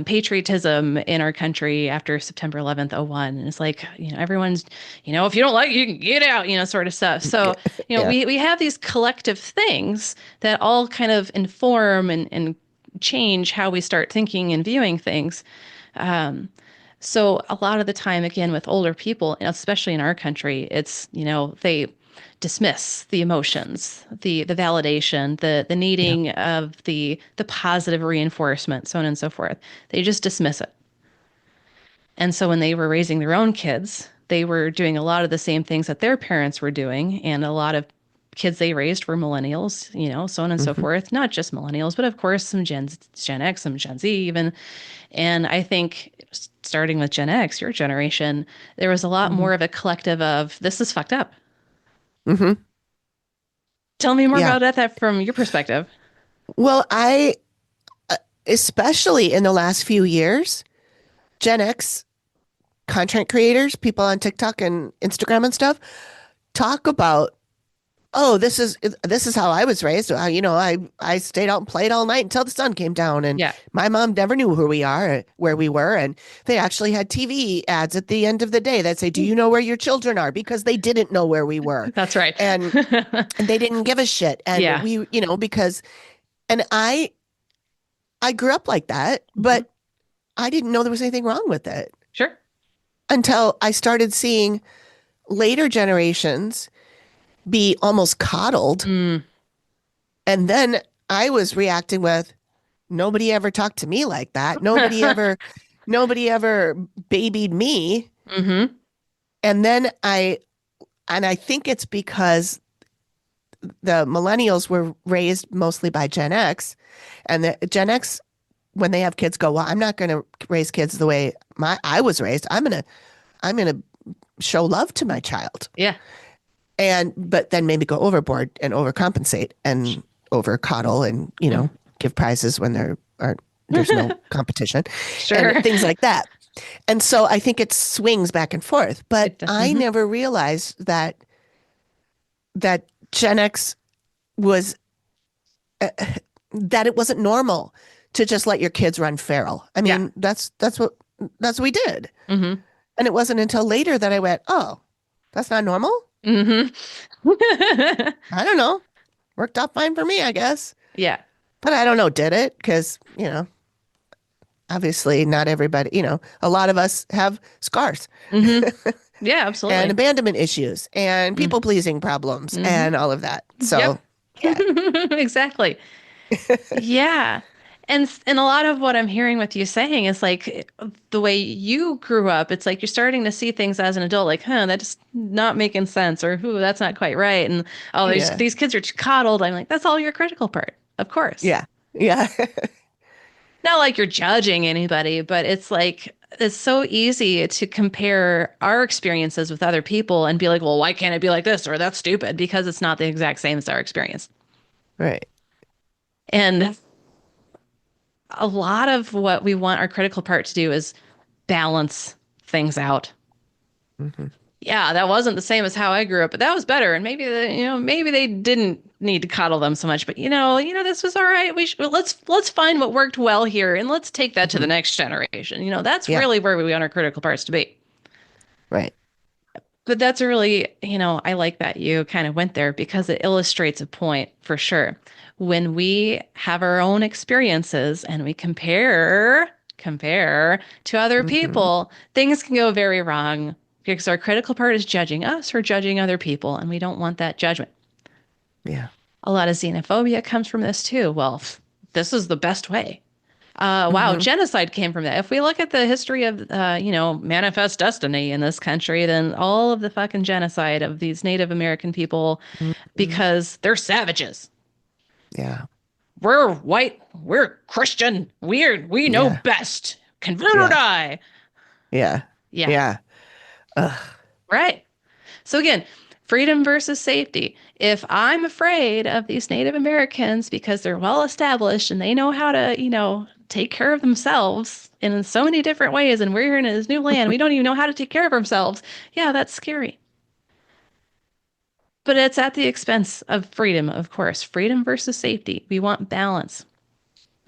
patriotism in our country after September 11th, '01. And it's like, you know, everyone's, you know, if you don't like it, you can get out, you know, sort of stuff. So, you know, Yeah. we have these collective things that all kind of inform and change how we start thinking and viewing things. Um, so a lot of the time, again, with older people, especially in our country, it's, you know, they dismiss the emotions, the validation, the Yeah. needing of the positive reinforcement, so on and so forth. They just dismiss it. And so when they were raising their own kids, they were doing a lot of the same things that their parents were doing, and a lot of kids they raised were millennials, you know, so on and so Mm-hmm. forth. Not just millennials, but of course some Gen X, some Gen Z even. And I think starting with Gen X, your generation, there was a lot Mm-hmm. more of a collective of this is fucked up. Mm-hmm. Tell me more Yeah. about that from your perspective. Well, especially in the last few years, Gen X content creators, people on TikTok and Instagram and stuff, talk about, oh, this is how I was raised. I stayed out and played all night until the sun came down, and Yeah, my mom never knew who we are, where we were, and they actually had TV ads at the end of the day that say, "Do you know where your children are?" Because they didn't know where we were, that's right. and they didn't give a shit, and Yeah. because and I grew up like that, Mhm. but I didn't know there was anything wrong with it Sure. until I started seeing later generations be almost coddled. Mm. And then I was reacting with, nobody ever talked to me like that. Nobody ever babied me. hmm And then I think it's because the millennials were raised mostly by Gen X, and the Gen X, when they have kids, go, well, I'm not going to raise kids the way I was raised. I'm gonna show love to my child, Yeah. but then maybe go overboard and overcompensate and over coddle and Mm. give prizes when there's no competition and Sure. things like that. And so I think it swings back and forth. But I Mhm. never realized that Gen X was that it wasn't normal to just let your kids run feral. I mean, that's what we did. Mm-hmm. And it wasn't until later that I went, oh, that's not normal. Mm-hmm. I don't know. Worked out fine for me, I guess. Yeah. But I don't know, did it? Because, obviously not everybody, a lot of us have scars Mm-hmm. Yeah, and absolutely. abandonment issues and people pleasing problems Mm-hmm. and all of that. So, Yep. Exactly. Yeah. And a lot of what I'm hearing with you saying is like the way you grew up, it's like you're starting to see things as an adult, like, that's not making sense, or that's not quite right. And oh, yeah. these kids are coddled. I'm like, that's all your critical part, of course. Yeah. Yeah. Not like you're judging anybody, but it's like it's so easy to compare our experiences with other people and be like, well, why can't it be like this? Or that's stupid because it's not the exact same as our experience. Right. And a lot of what we want our critical part to do is balance things out. Mm-hmm. Yeah, that wasn't the same as how I grew up, but that was better. And maybe maybe they didn't need to coddle them so much, but this was all right. Let's find what worked well here and let's take that to the next generation. That's Yeah. really where we want our critical parts to be. Right. But that's a really, I like that you kind of went there because it illustrates a point for sure. When we have our own experiences and we compare to other people, things can go very wrong because our critical part is judging us or judging other people, and we don't want that judgment. Yeah. A lot of xenophobia comes from this too. Well, this is the best way. Wow, genocide came from that. If we look at the history of, manifest destiny in this country, then all of the fucking genocide of these Native American people, because they're savages. Yeah. We're white. We're Christian. We know best. Convert or die. Yeah. Yeah. Yeah. Ugh. Right. So again, freedom versus safety. If I'm afraid of these Native Americans because they're well established and they know how to, take care of themselves in so many different ways, and we're in this new land, we don't even know how to take care of ourselves. Yeah, that's scary. But it's at the expense of freedom, of course. Freedom versus safety. We want balance.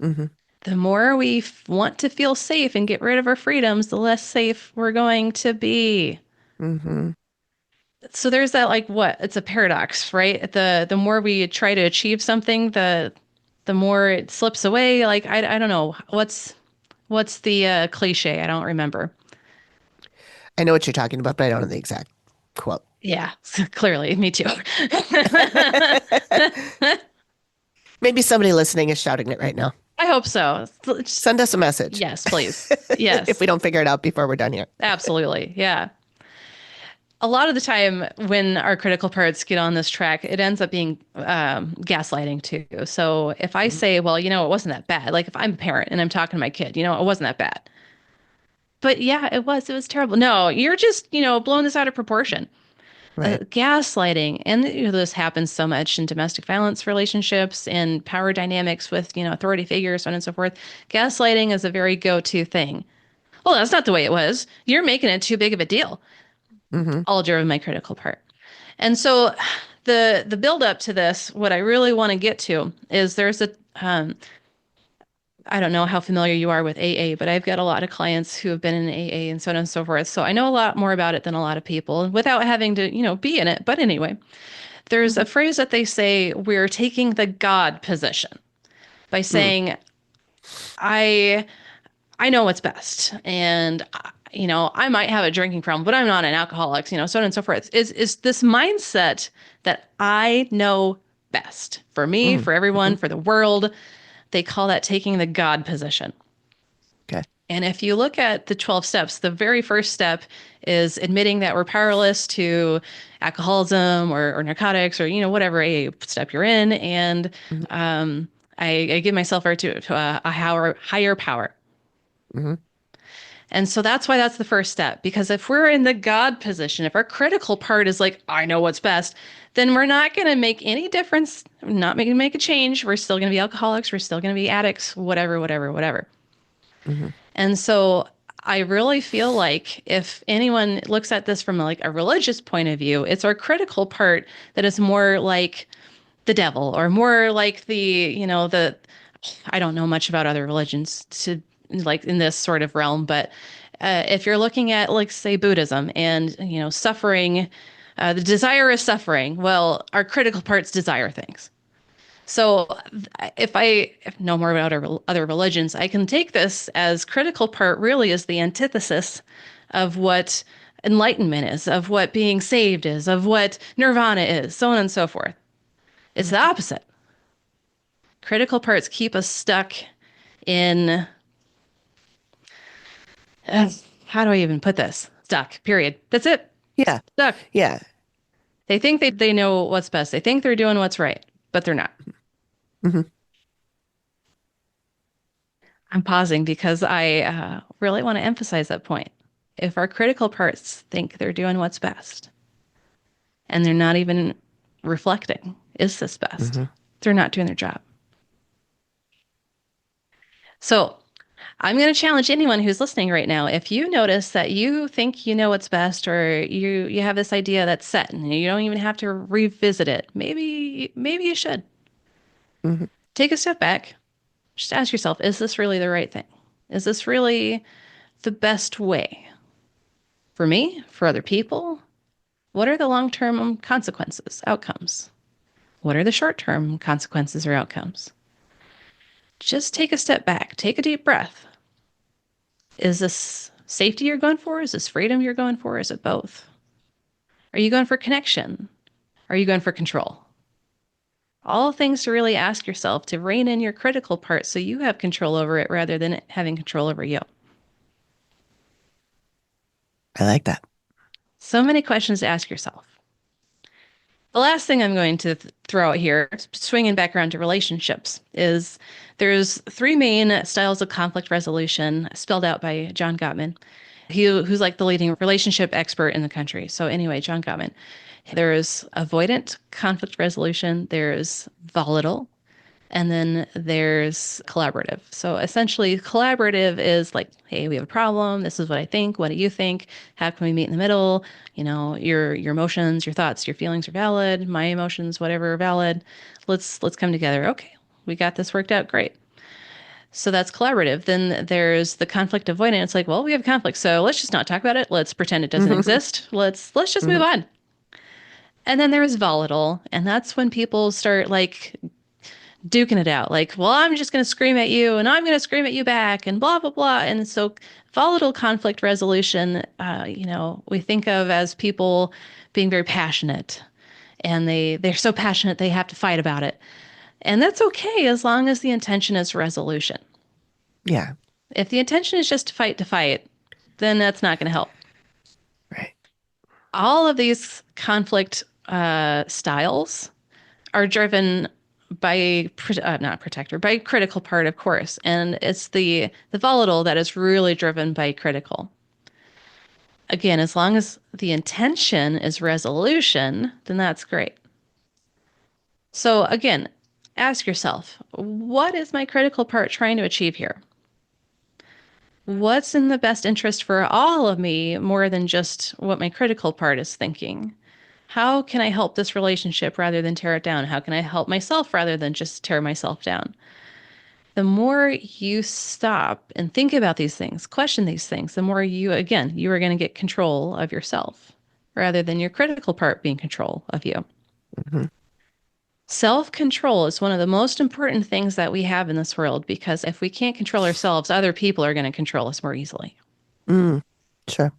Mm-hmm. The more we want to feel safe and get rid of our freedoms, the less safe we're going to be. Mm-hmm. So there's that, like, it's a paradox, right? The more we try to achieve something, the more it slips away. Like, I don't know. What's the cliche? I don't remember. I know what you're talking about, but I don't know the exact quote. Yeah, clearly. Me too. Maybe somebody listening is shouting it right now. I hope so. Send us a message. Yes, please. Yes. If we don't figure it out before we're done here. Absolutely. Yeah. A lot of the time when our critical parts get on this track, it ends up being gaslighting too. So if I say, well, it wasn't that bad. Like if I'm a parent and I'm talking to my kid, it wasn't that bad. But yeah, it was terrible. No, you're just, blowing this out of proportion. Right. Gaslighting. And this happens so much in domestic violence relationships and power dynamics with, authority figures, so on and so forth. Gaslighting is a very go-to thing. Well, that's not the way it was. You're making it too big of a deal. Mm-hmm. All driven my critical part. And so the build up to this, what I really want to get to is there's a, I don't know how familiar you are with AA, but I've got a lot of clients who have been in AA and so on and so forth. So I know a lot more about it than a lot of people without having to, be in it. But anyway, there's a phrase that they say, we're taking the God position by saying, I know what's best. And I might have a drinking problem, but I'm not an alcoholic, so on and so forth. Is this mindset that I know best for me, for everyone, for the world. They call that taking the God position. Okay. And if you look at the 12 steps, the very first step is admitting that we're powerless to alcoholism or narcotics or, whatever AA step you're in. And I give myself over to a higher power. Mm-hmm. And so that's why that's the first step, because if we're in the God position, if our critical part is like, I know what's best, then we're not going to make any difference, not going to make a change. We're still going to be alcoholics. We're still going to be addicts, whatever. Mm-hmm. And so I really feel like if anyone looks at this from like a religious point of view, it's our critical part that is more like the devil or more like the I don't know much about other religions to like in this sort of realm, but if you're looking at like say Buddhism and suffering, the desire is suffering. Well, our critical parts desire things. So if know more about other religions, I can take this as critical part really is the antithesis of what enlightenment is, of what being saved is, of what nirvana is, so on and so forth. It's the opposite. Critical parts keep us stuck in, how do I even put this? Stuck, period. That's it. Yeah. Stuck. Yeah. They think they know what's best. They think they're doing what's right, but they're not. Mm-hmm. I'm pausing because I really want to emphasize that point. If our critical parts think they're doing what's best and they're not even reflecting, is this best? Mm-hmm. They're not doing their job. So I'm going to challenge anyone who's listening right now. If you notice that you think you know what's best, or you have this idea that's set and you don't even have to revisit it, maybe you should Mm-hmm. take a step back. Just ask yourself, is this really the right thing? Is this really the best way for me, for other people? What are the long-term consequences, outcomes? What are the short-term consequences or outcomes? Just take a step back, take a deep breath. Is this safety you're going for? Is this freedom you're going for? Is it both? Are you going for connection? Are you going for control? All things to really ask yourself to rein in your critical part so you have control over it rather than it having control over you. I like that. So many questions to ask yourself. The last thing I'm going to throw out here, swinging back around to relationships, is there's three main styles of conflict resolution spelled out by John Gottman, who's like the leading relationship expert in the country. So anyway, John Gottman. There's avoidant conflict resolution, there's volatile, and then there's collaborative. So essentially, collaborative is like, hey, we have a problem. This is what I think. What do you think? How can we meet in the middle? Your emotions, your thoughts, your feelings are valid. My emotions, whatever, are valid. Let's come together. Okay, we got this worked out. Great. So that's collaborative. Then there's the conflict avoidant. It's like, well, we have conflict, so let's just not talk about it. Let's pretend it doesn't exist. Let's just move on. And then there's volatile, and that's when people start like duking it out. Like, well, I'm just going to scream at you and I'm going to scream at you back and blah, blah, blah. And so volatile conflict resolution, we think of as people being very passionate, and they're so passionate they have to fight about it. And that's okay as long as the intention is resolution. Yeah. If the intention is just to fight, then that's not going to help. Right. All of these conflict styles are driven by by critical part, of course. And it's the volatile that is really driven by critical. Again, as long as the intention is resolution, then that's great. So again, ask yourself, what is my critical part trying to achieve here? What's in the best interest for all of me more than just what my critical part is thinking? How can I help this relationship rather than tear it down? How can I help myself rather than just tear myself down? The more you stop and think about these things, question these things, the more you are going to get control of yourself rather than your critical part being control of you. Mm-hmm. Self-control is one of the most important things that we have in this world, because if we can't control ourselves, other people are going to control us more easily. Sure.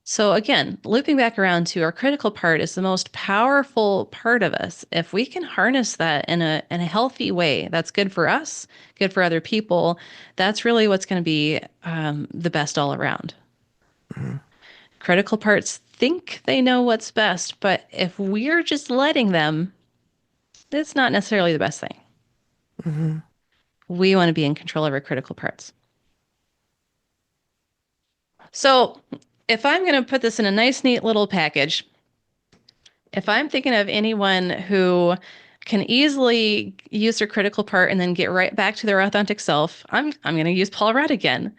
So again, looping back around to our critical part is the most powerful part of us. If we can harness that in a healthy way, that's good for us, good for other people. That's really what's going to be the best all around. Mm-hmm. Critical parts think they know what's best, but if we're just letting them, it's not necessarily the best thing. Mm-hmm. We want to be in control of our critical parts. So if I'm going to put this in a nice, neat little package, if I'm thinking of anyone who can easily use their critical part and then get right back to their authentic self, I'm going to use Paul Rudd again.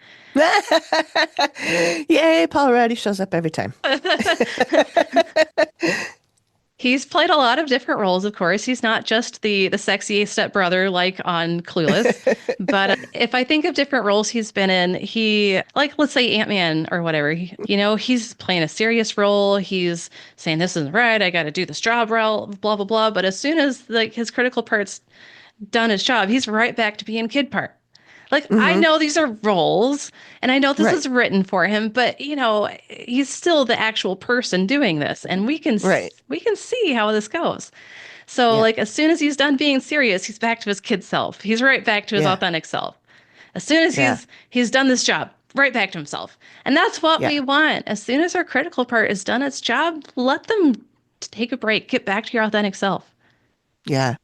Yay, Paul Rudd, he shows up every time. He's played a lot of different roles, of course. He's not just the sexy stepbrother like on Clueless. But if I think of different roles he's been in, like, let's say Ant-Man or whatever, he's playing a serious role. He's saying, this isn't right. I got to do this job, blah, blah, blah. But as soon as like his critical part's done his job, he's right back to being kid part. Like, I know these are roles and I know this is written for him, but he's still the actual person doing this, and we can see how this goes. So like as soon as he's done being serious, he's back to his kid self. He's right back to his authentic self. As soon as he's done this job, right back to himself. And that's what we want. As soon as our critical part is done its job, let them take a break, get back to your authentic self. Yeah.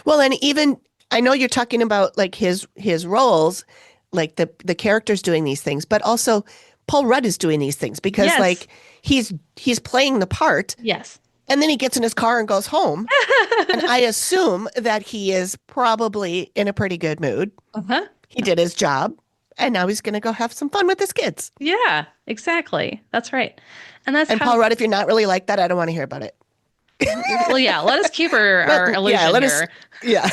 Well, and even I know you're talking about like his roles, like the characters doing these things, but also Paul Rudd is doing these things because like he's playing the part. Yes. And then he gets in his car and goes home. And I assume that he is probably in a pretty good mood. Uh-huh. He did his job, and now he's going to go have some fun with his kids. Yeah, exactly. That's right. And Paul Rudd, if you're not really like that, I don't want to hear about it. Well, yeah, let us keep our illusion here. Yeah.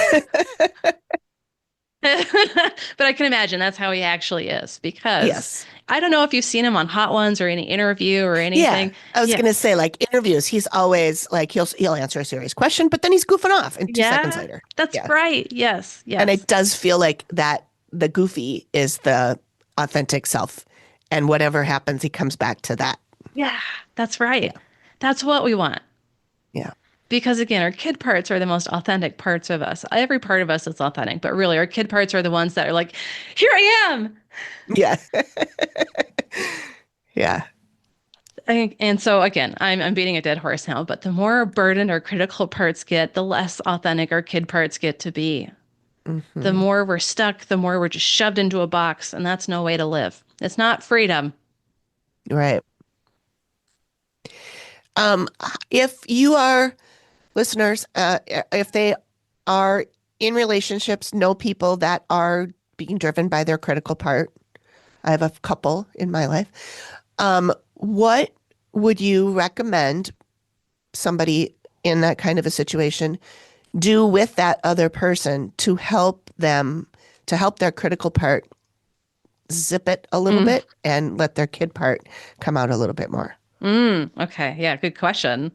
But I can imagine that's how he actually is, because I don't know if you've seen him on Hot Ones or any interview or anything. Yeah, I was going to say, like, interviews, he's always like, he'll answer a serious question, but then he's goofing off and 2 seconds later. That's right. Yes. And it does feel like that the goofy is the authentic self, and whatever happens, he comes back to that. Yeah, that's right. Yeah. That's what we want. Yeah. Because again, our kid parts are the most authentic parts of us. Every part of us is authentic, but really our kid parts are the ones that are like, here I am. Yeah. Yeah. And so again, I'm beating a dead horse now, but the more burdened our critical parts get, the less authentic our kid parts get to be. Mm-hmm. The more we're stuck, the more we're just shoved into a box, and that's no way to live. It's not freedom. Right. If you are listeners, if they are in relationships, know people that are being driven by their critical part. I have a couple in my life. What would you recommend somebody in that kind of a situation do with that other person to help their critical part zip it a little bit and let their kid part come out a little bit more? Okay. Yeah. Good question.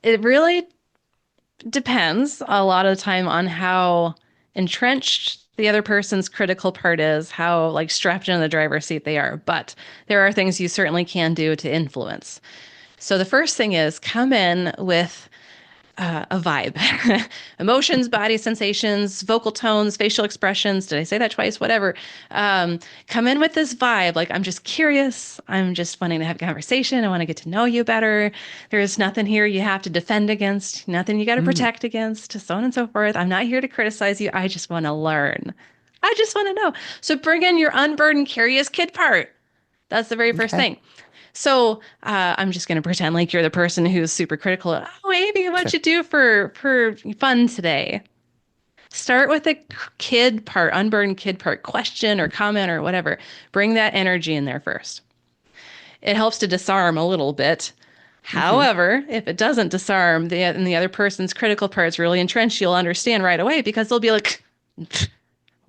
It really depends a lot of the time on how entrenched the other person's critical part is, how like strapped into the driver's seat they are. But there are things you certainly can do to influence. So the first thing is come in with a vibe, emotions, body sensations, vocal tones, facial expressions. Did I say that twice? Whatever. Come in with this vibe. Like, I'm just curious. I'm just wanting to have a conversation. I want to get to know you better. There's nothing here you have to defend against, nothing you got to protect against, so on and so forth. I'm not here to criticize you. I just want to learn. I just want to know. So bring in your unburdened, curious kid part. That's the very first thing. So I'm just going to pretend like you're the person who's super critical. Oh, Amy, what'd you do for fun today? Start with a kid part, unburdened kid part, question or comment or whatever. Bring that energy in there first. It helps to disarm a little bit. However, if it doesn't disarm and the other person's critical part's really entrenched, you'll understand right away, because they'll be like,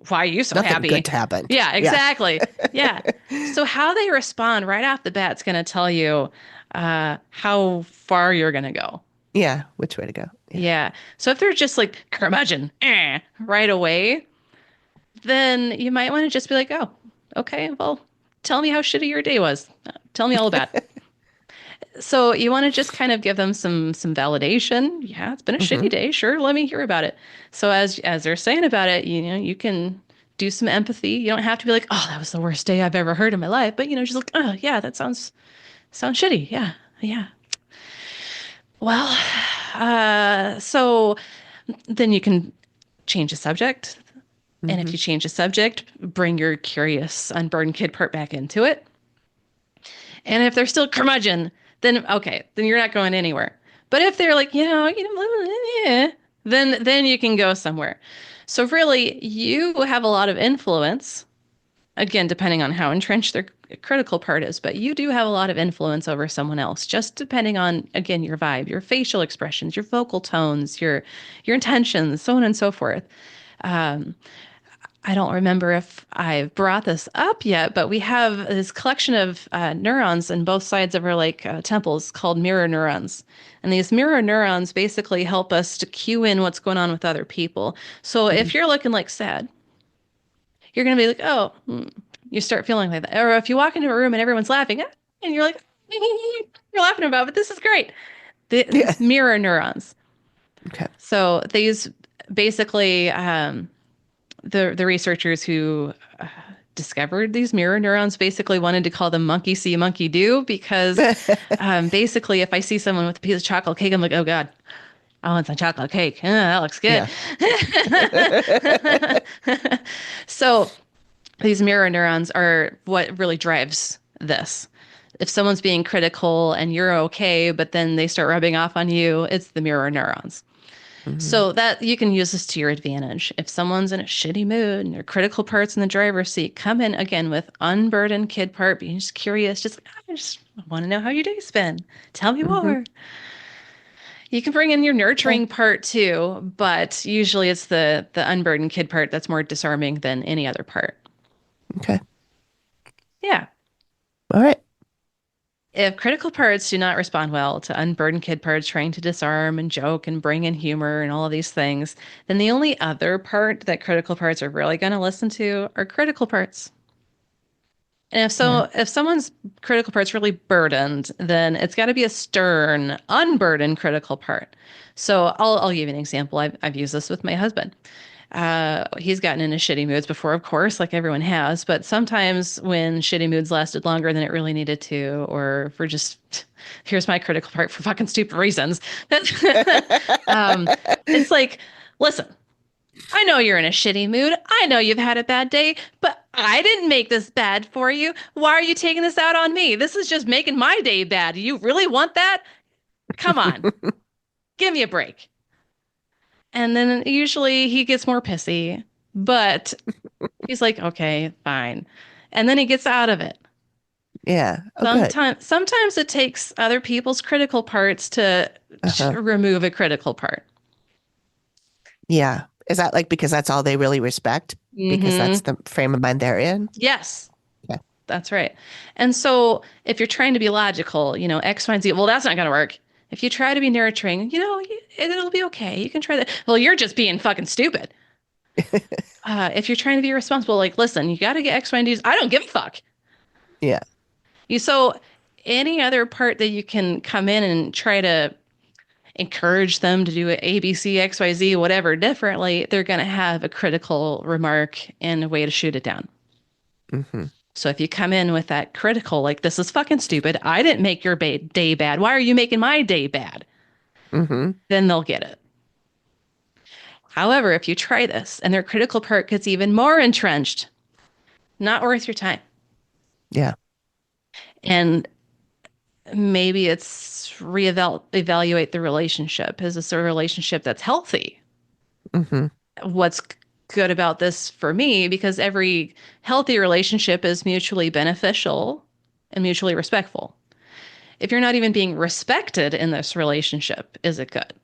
why are you so Nothing happy? Good to happen. Yeah, exactly. Yeah. So how they respond right off the bat is going to tell you how far you're going to go. Yeah, which way to go. Yeah. So if they're just like curmudgeon right away, then you might want to just be like, oh, okay, well, tell me how shitty your day was. Tell me all about it. So you want to just kind of give them some validation. Yeah, it's been a shitty day. Sure, let me hear about it. So as they're saying about it, you can do some empathy. You don't have to be like, oh, that was the worst day I've ever heard in my life. But just like, oh yeah, that sounds shitty. Yeah, yeah. Well, so then you can change the subject. And if you change the subject, bring your curious, unburdened kid part back into it. And if they're still curmudgeon, then you're not going anywhere. But if they're like, then you can go somewhere. So really, you have a lot of influence, again, depending on how entrenched critical part is, but you do have a lot of influence over someone else, just depending on, again, your vibe, your facial expressions, your vocal tones, your intentions, so on and so forth. Um, I don't remember if I've brought this up yet, but we have this collection of neurons in both sides of our temples called mirror neurons. And these mirror neurons basically help us to cue in what's going on with other people. So if you're looking like sad, you're going to be like, oh, you start feeling like that. Or if you walk into a room and everyone's laughing, and you're like, you're laughing about, but this is great. These mirror neurons. Okay. So these basically, the researchers who discovered these mirror neurons basically wanted to call them monkey see, monkey do, because basically if I see someone with a piece of chocolate cake, I'm like, oh God, I want some chocolate cake. That looks good. Yeah. So these mirror neurons are what really drives this. If someone's being critical and you're okay, but then they start rubbing off on you, it's the mirror neurons. So that you can use this to your advantage. If someone's in a shitty mood and their critical parts in the driver's seat, come in again with unburdened kid part, being just curious, I just want to know how your day's been. Tell me more. You can bring in your nurturing part too, but usually it's the unburdened kid part that's more disarming than any other part. Okay. Yeah. All right. If critical parts do not respond well to unburdened kid parts trying to disarm and joke and bring in humor and all of these things, then the only other part that critical parts are really going to listen to are critical parts. And if someone's critical part's really burdened, then it's got to be a stern, unburdened critical part. So I'll give you an example. I've used this with my husband. He's gotten into shitty moods before, of course, like everyone has, but sometimes when shitty moods lasted longer than it really needed to, or for just, here's my critical part for fucking stupid reasons. It's like, listen, I know you're in a shitty mood. I know you've had a bad day, but I didn't make this bad for you. Why are you taking this out on me? This is just making my day bad. Do you really want that? Come on. Give me a break. And then usually he gets more pissy, but he's like, okay, fine. And then he gets out of it. Yeah. Sometimes it takes other people's critical parts to remove a critical part. Yeah. Is that like because that's all they really respect? Because that's the frame of mind they're in? Yes. Yeah. That's right. And so if you're trying to be logical, X, Y, and Z, well, that's not going to work. If you try to be nurturing, it'll be okay. You can try that. Well, you're just being fucking stupid. If you're trying to be responsible, like, listen, you got to get X, Y, and D's. I don't give a fuck. Yeah. So any other part that you can come in and try to encourage them to do A, B, C, X, Y, Z, whatever differently, they're going to have a critical remark and a way to shoot it down. Mm-hmm. So if you come in with that critical, like, this is fucking stupid. I didn't make your day bad. Why are you making my day bad? Mm-hmm. Then they'll get it. However, if you try this and their critical part gets even more entrenched, not worth your time. Yeah. And maybe it's evaluate the relationship. Is this a relationship that's healthy? Mm-hmm. What's good about this for me, because every healthy relationship is mutually beneficial and mutually respectful. If you're not even being respected in this relationship, is it good?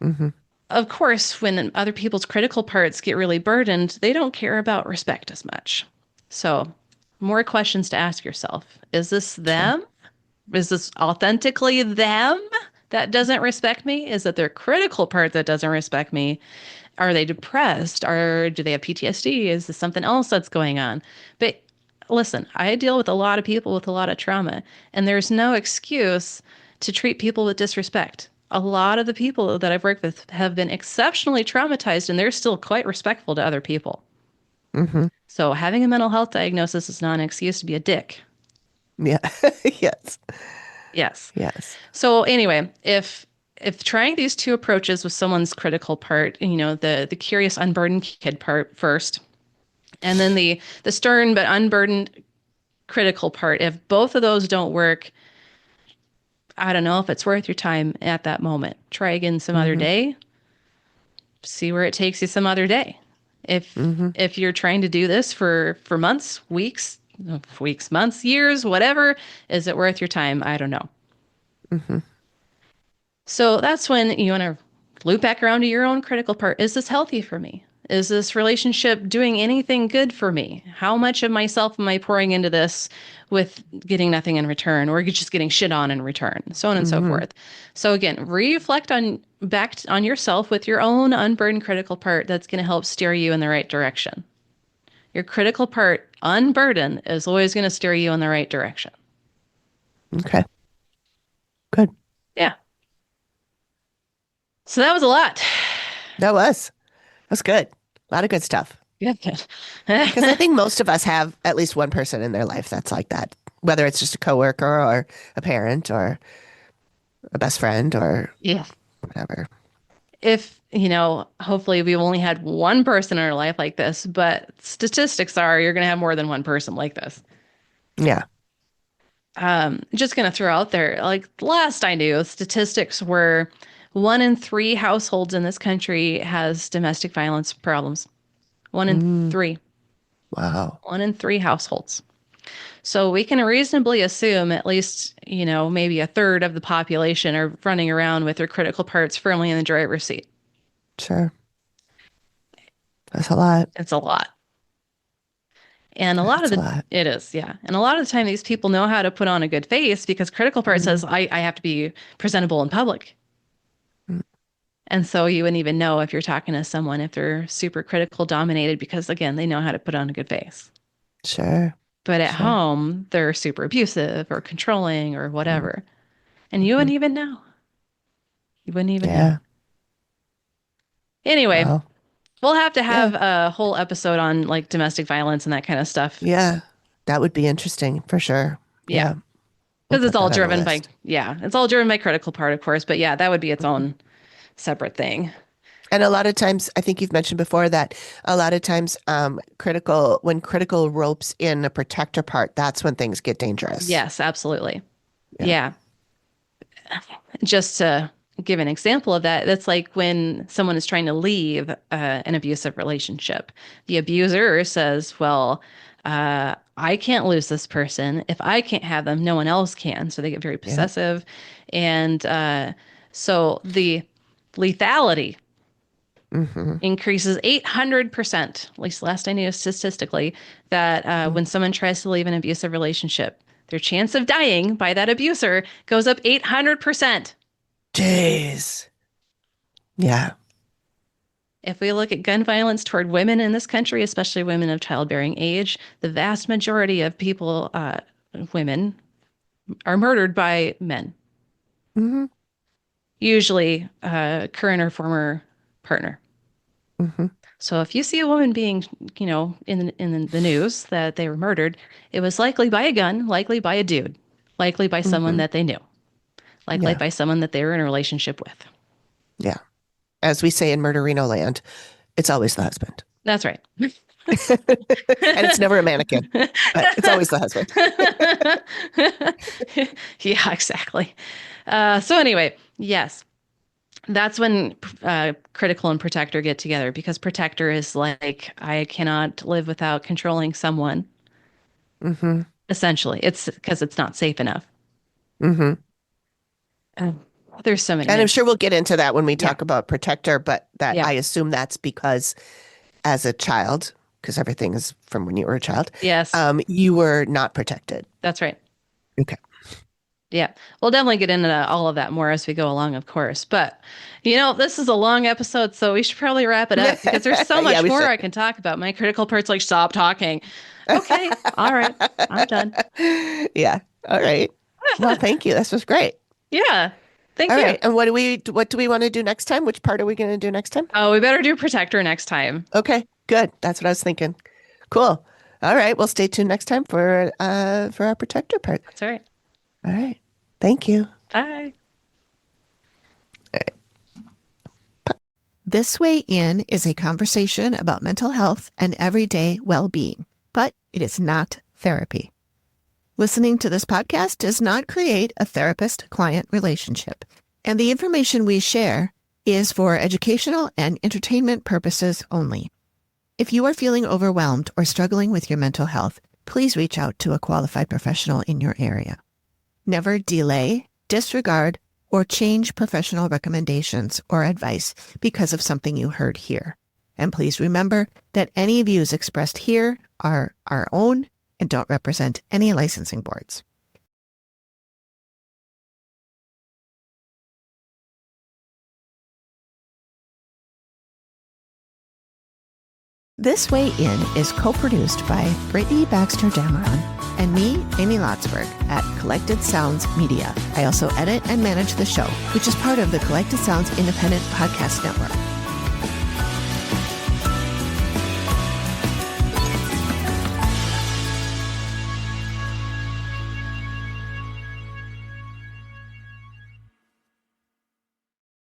Mm-hmm. Of course, when other people's critical parts get really burdened, they don't care about respect as much. So more questions to ask yourself. Is this them? Is this authentically them that doesn't respect me? Is it their critical part that doesn't respect me? Are they depressed? Or do they have PTSD? Is this something else that's going on? But listen, I deal with a lot of people with a lot of trauma, and there's no excuse to treat people with disrespect. A lot of the people that I've worked with have been exceptionally traumatized, and they're still quite respectful to other people. Mm-hmm. So having a mental health diagnosis is not an excuse to be a dick. Yeah. Yes. Yes. Yes. So anyway, if trying these two approaches with someone's critical part, the curious unburdened kid part first, and then the stern but unburdened critical part, if both of those don't work, I don't know if it's worth your time at that moment. Try again some other day. See where it takes you some other day. If you're trying to do this for months, weeks, weeks, months, years, whatever. Is it worth your time? I don't know. Mm-hmm. So that's when you want to loop back around to your own critical part. Is this healthy for me? Is this relationship doing anything good for me? How much of myself am I pouring into this with getting nothing in return, or just getting shit on in return, so on and so forth. So again, reflect on yourself with your own unburdened critical part. That's going to help steer you in the right direction. Your critical part, unburdened, is always going to steer you in the right direction. Okay. Good. Yeah. So that was a lot. That's good. A lot of good stuff. Yeah. Because I think most of us have at least one person in their life that's like that, whether it's just a coworker or a parent or a best friend or Yeah. whatever. If, hopefully we've only had one person in our life like this, but statistics are you're going to have more than one person like this. Yeah. Just going to throw out there, like last I knew, statistics were 1 in 3 households in this country has domestic violence problems. 1 in 3. Wow. 1 in 3 households. So we can reasonably assume at least, maybe a third of the population are running around with their critical parts firmly in the driver's seat. Sure. That's a lot. It's a lot. And it is, yeah. And a lot of the time, these people know how to put on a good face because critical part says, I have to be presentable in public. And so you wouldn't even know if you're talking to someone if they're super critical dominated because, again, they know how to put on a good face. Sure. But at home, they're super abusive or controlling or whatever. And you wouldn't even know. You wouldn't even know. Anyway, we'll have to have a whole episode on like domestic violence and that kind of stuff. Yeah. That would be interesting for sure. Yeah. Because it's all driven by, it's all driven by critical part, of course. But yeah, that would be its own separate thing. And a lot of times, I think you've mentioned before that a lot of times when critical ropes in a protector part, that's when things get dangerous. Yes, absolutely. Yeah. Just to give an example of that, that's like when someone is trying to leave an abusive relationship. The abuser says, well, I can't lose this person. If I can't have them, no one else can. So they get very possessive. And so the lethality increases 800%, at least last I knew statistically, that when someone tries to leave an abusive relationship, their chance of dying by that abuser goes up 800%. Jeez. Yeah. If we look at gun violence toward women in this country, especially women of childbearing age, the vast majority of people, women, are murdered by men. Mm-hmm. Usually current or former partner. Mm-hmm. So if you see a woman being, in the news that they were murdered, it was likely by a gun, likely by a dude, likely by someone that they knew, likely by someone that they were in a relationship with. Yeah. As we say in Murderino land, it's always the husband. That's right. And it's never a mannequin, but it's always the husband. Yeah, exactly. So anyway, yes. That's when critical and protector get together, because protector is like, I cannot live without controlling someone. Mm-hmm. Essentially, it's because it's not safe enough. Mm-hmm. There's so many. And I'm sure we'll get into that when we talk about protector, but that Yeah. I assume that's because as a child, because everything is from when you were a child. Yes. You were not protected. That's right. Okay. Yeah. We'll definitely get into all of that more as we go along, of course. But, this is a long episode, so we should probably wrap it up because there's so much more I can talk about. My critical part's like, stop talking. Okay. All right. I'm done. Yeah. All right. Well, thank you. This was great. Yeah. Thank All you. right. And what do we want to do next time? Which part are we going to do next time? Oh, we better do protector next time. Okay. Good. That's what I was thinking. Cool. All right. Well, stay tuned next time for our protector part. That's all right. All right. Thank you. Bye. This Way In is a conversation about mental health and everyday well-being, but it is not therapy. Listening to this podcast does not create a therapist-client relationship, and the information we share is for educational and entertainment purposes only. If you are feeling overwhelmed or struggling with your mental health, please reach out to a qualified professional in your area. Never delay, disregard, or change professional recommendations or advice because of something you heard here. And please remember that any views expressed here are our own and don't represent any licensing boards. This Way In is co-produced by Brittney Baxter-Dameron and me, Amy Lotsberg, at Collected Sounds Media. I also edit and manage the show, which is part of the Collected Sounds Independent Podcast Network.